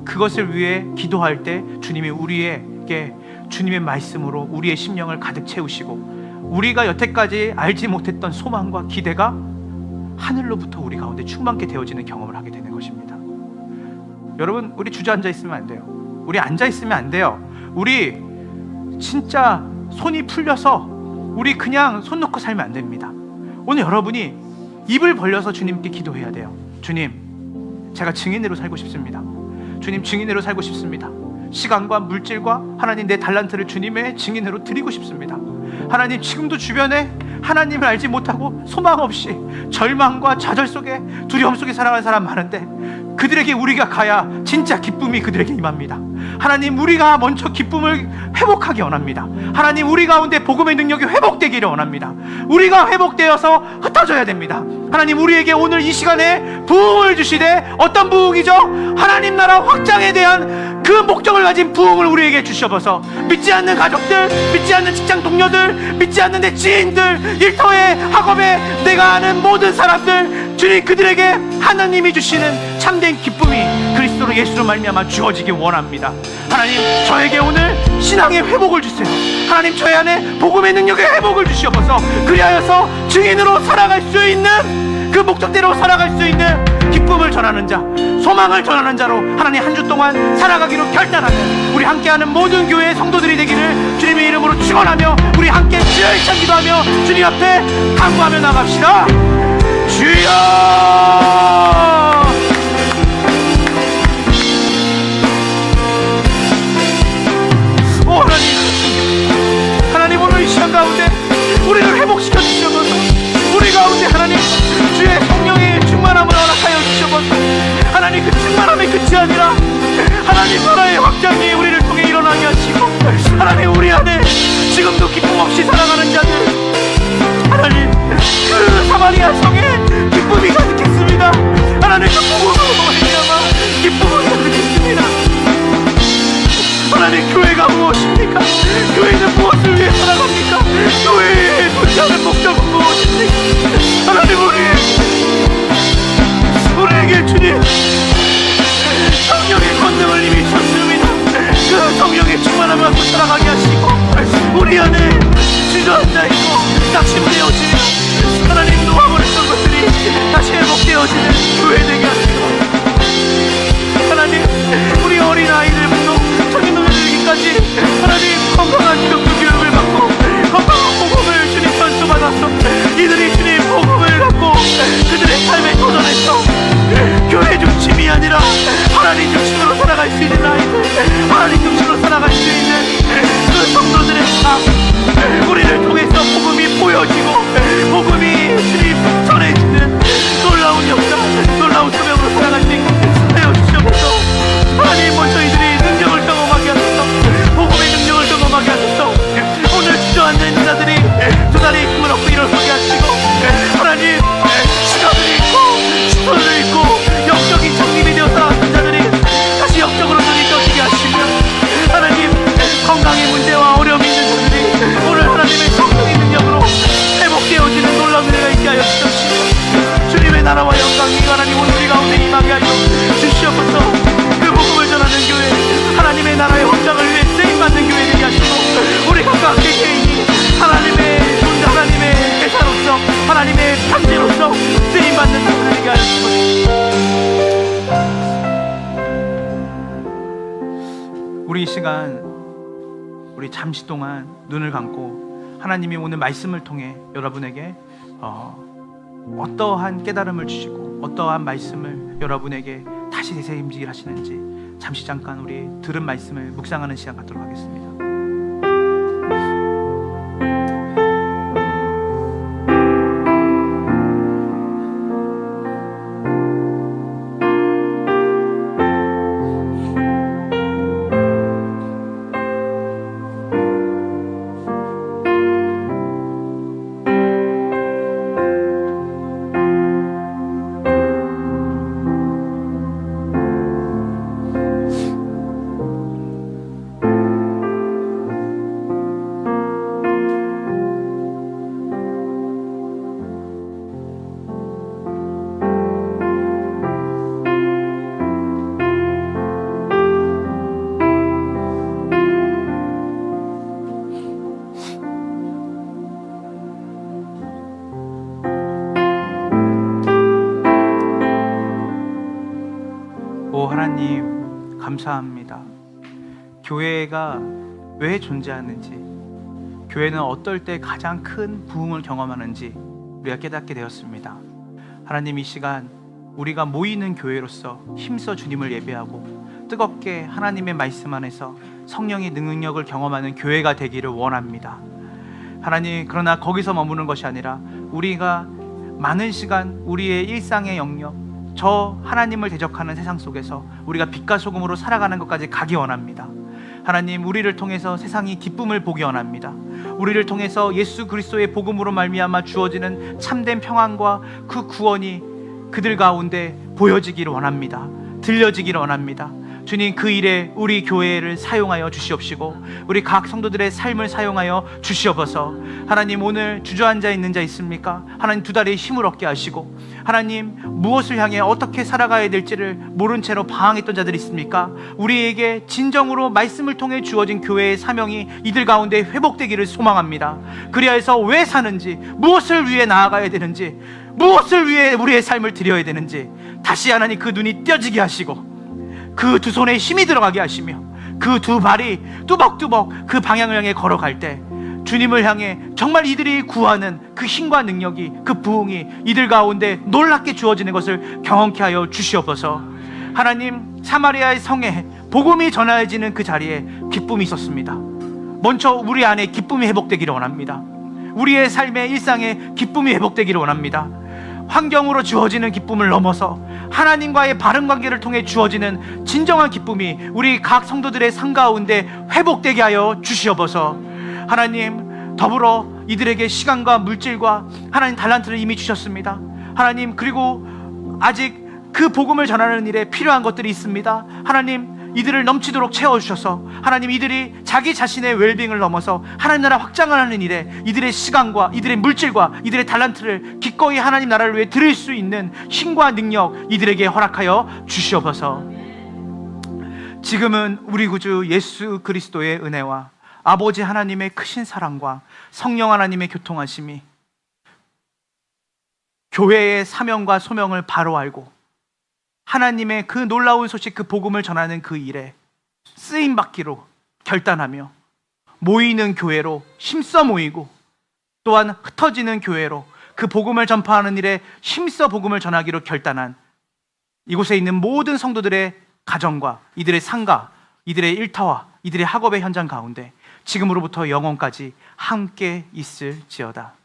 그것을 위해 기도할 때 주님이 우리에게 주님의 말씀으로 우리의 심령을 가득 채우시고 우리가 여태까지 알지 못했던 소망과 기대가 하늘로부터 우리 가운데 충만케 되어지는 경험을 하게 되는 것입니다. 여러분, 우리 주저앉아 있으면 안 돼요. 우리 앉아 있으면 안 돼요. 우리 진짜 손이 풀려서 우리 그냥 손 놓고 살면 안 됩니다. 오늘 여러분이 입을 벌려서 주님께 기도해야 돼요. 주님, 제가 증인으로 살고 싶습니다. 주님, 증인으로 살고 싶습니다. 시간과 물질과 하나님 내 달란트를 주님의 증인으로 드리고 싶습니다. 하나님, 지금도 주변에 하나님을 알지 못하고 소망 없이 절망과 좌절 속에 두려움 속에 살아가는 사람 많은데 그들에게 우리가 가야 진짜 기쁨이 그들에게 임합니다. 하나님, 우리가 먼저 기쁨을 회복하기 원합니다. 하나님, 우리 가운데 복음의 능력이 회복되기를 원합니다. 우리가 회복되어서 흩어져야 됩니다. 하나님, 우리에게 오늘 이 시간에 부흥을 주시되 어떤 부흥이죠? 하나님 나라 확장에 대한 그 목적을 가진 부흥을 우리에게 주셔서 믿지 않는 가족들, 믿지 않는 직장 동료들, 믿지 않는 내 지인들, 일터에, 학업에 내가 아는 모든 사람들, 주님, 그들에게 하나님이 주시는 참된 기쁨이 그리스도로 예수로 말미암아 주어지기 원합니다. 하나님, 저에게 오늘 신앙의 회복을 주세요. 하나님, 저희 안에 복음의 능력의 회복을 주시옵소서. 그리하여서 증인으로 살아갈 수 있는 그 목적대로 살아갈 수 있는 기쁨을 전하는 자, 소망을 전하는 자로 하나님 한 주 동안 살아가기로 결단하는 우리 함께하는 모든 교회의 성도들이 되기를 주님의 이름으로 축원하며 우리 함께 주여 힘찬 기도하며 주님 앞에 간구하며 나갑시다. 주여! 오 하나님, 하나님 오늘 이 시간 가운데 우리를 회복시켜 주시옵소서. 우리 가운데 하나님 주의 성령의 충만함을 허락하여 주시옵소서. 하나님, 그 충만함이 끝이 아니라 하나님 나라의 확장이 우리를 통해 일어나게 하시고 하나님, 우리 안에 지금도 기쁨 없이 살아가는 자들, 하나님 그 사마리아 성에 기쁨이 가득했습니다. 하나님, 그 복음으로 말미암아 기쁨이 가득했습니다. 하나님, 교회가 무엇입니까? 교회는 무엇을 위해 살아갑니까? 교회의 존재하는 목적은 무엇입니까? 하나님, 우리에게 주님 성령의 권능을 이미 줬습니다. 그 성령의 충만함을 갖고 살아가게 하시고 우리 안에 주저앉아있고 낙심되어지는 하나님 놓아버렸던 것들이 다시 회복되어지는 교회 되게 하시고 하나님, 우리 어린아이들부터 청년들에게까지 하나님 건강한 기독교 교육을 받고 건강한 복음을 주님 전수받았어. 이들이 주님 복음을 갖고 그들의 삶에 도전했어. 교회 중심이 아니라 하나님 중심으로 살아갈 수 있는 아이들, 하나님 중심으로 살아갈 수 있는 그 성도들의 삶, 우리를 통해서 복음이 보여지고 복음이 주님 전해지는 놀라운 역사, 놀라운 소명으로 살아갈 수 있게 하여 주시옵소서. 하나님, 먼저 이들이 능력을 경험하게 하소서. 복음의 능력을 경험하게 하소서. 오늘 주저앉아있는 자들이 두 다리 힘을 얻고 일어서게 하시고 하나님, 시간을 잃고 시선을 잃고 영적인 청림이 되어 살아왔던 자들이 다시 영적으로 눈이 떠지게 하시며 하나님, 건강의 문제와 어려움이 있는 자들이 오늘 하나님의 성령의 능력으로 회복되어지는 놀라운 은혜가 있게 하여 주시옵시고 우리 이 시간 우리 잠시 동안 눈을 감고 하나님이 오늘 말씀을 통해 여러분에게 어떠한 깨달음을 주시고 어떠한 말씀을 여러분에게 다시 되새김질 하시는지 잠시 잠깐 우리 들은 말씀을 묵상하는 시간 갖도록 하겠습니다. 오 하나님 감사합니다. 교회가 왜 존재하는지, 교회는 어떨 때 가장 큰 부흥을 경험하는지 우리가 깨닫게 되었습니다. 하나님, 이 시간 우리가 모이는 교회로서 힘써 주님을 예배하고 뜨겁게 하나님의 말씀 안에서 성령의 능력을 경험하는 교회가 되기를 원합니다. 하나님, 그러나 거기서 머무는 것이 아니라 우리가 많은 시간 우리의 일상의 영역, 저 하나님을 대적하는 세상 속에서 우리가 빛과 소금으로 살아가는 것까지 가기 원합니다. 하나님, 우리를 통해서 세상이 기쁨을 보기 원합니다. 우리를 통해서 예수 그리스도의 복음으로 말미암아 주어지는 참된 평안과 그 구원이 그들 가운데 보여지기를 원합니다. 들려지기를 원합니다. 주님, 그 일에 우리 교회를 사용하여 주시옵시고 우리 각 성도들의 삶을 사용하여 주시옵소서. 하나님, 오늘 주저앉아 있는 자 있습니까? 하나님, 두 다리에 힘을 얻게 하시고, 하나님, 무엇을 향해 어떻게 살아가야 될지를 모른 채로 방황했던 자들이 있습니까? 우리에게 진정으로 말씀을 통해 주어진 교회의 사명이 이들 가운데 회복되기를 소망합니다. 그리하여서 왜 사는지, 무엇을 위해 나아가야 되는지, 무엇을 위해 우리의 삶을 드려야 되는지 다시 하나님 그 눈이 떼어지게 하시고 그 두 손에 힘이 들어가게 하시며 그 두 발이 뚜벅뚜벅 그 방향을 향해 걸어갈 때 주님을 향해 정말 이들이 구하는 그 힘과 능력이, 그 부흥이 이들 가운데 놀랍게 주어지는 것을 경험케 하여 주시옵소서. 하나님, 사마리아의 성에 복음이 전해지는 그 자리에 기쁨이 있었습니다. 먼저 우리 안에 기쁨이 회복되기를 원합니다. 우리의 삶의 일상에 기쁨이 회복되기를 원합니다. 환경으로 주어지는 기쁨을 넘어서 하나님과의 바른 관계를 통해 주어지는 진정한 기쁨이 우리 각 성도들의 삶 가운데 회복되게 하여 주시옵소서. 하나님, 더불어 이들에게 시간과 물질과 하나님 달란트를 이미 주셨습니다. 하나님, 그리고 아직 그 복음을 전하는 일에 필요한 것들이 있습니다. 하나님, 이들을 넘치도록 채워주셔서 하나님, 이들이 자기 자신의 웰빙을 넘어서 하나님 나라 확장을 하는 일에 이들의 시간과 이들의 물질과 이들의 달란트를 기꺼이 하나님 나라를 위해 드릴 수 있는 힘과 능력 이들에게 허락하여 주시옵소서. 지금은 우리 구주 예수 그리스도의 은혜와 아버지 하나님의 크신 사랑과 성령 하나님의 교통하심이 교회의 사명과 소명을 바로 알고 하나님의 그 놀라운 소식, 그 복음을 전하는 그 일에 쓰임받기로 결단하며 모이는 교회로 힘써 모이고 또한 흩어지는 교회로 그 복음을 전파하는 일에 힘써 복음을 전하기로 결단한 이곳에 있는 모든 성도들의 가정과 이들의 상가, 이들의 일터와 이들의 학업의 현장 가운데 지금으로부터 영원까지 함께 있을지어다.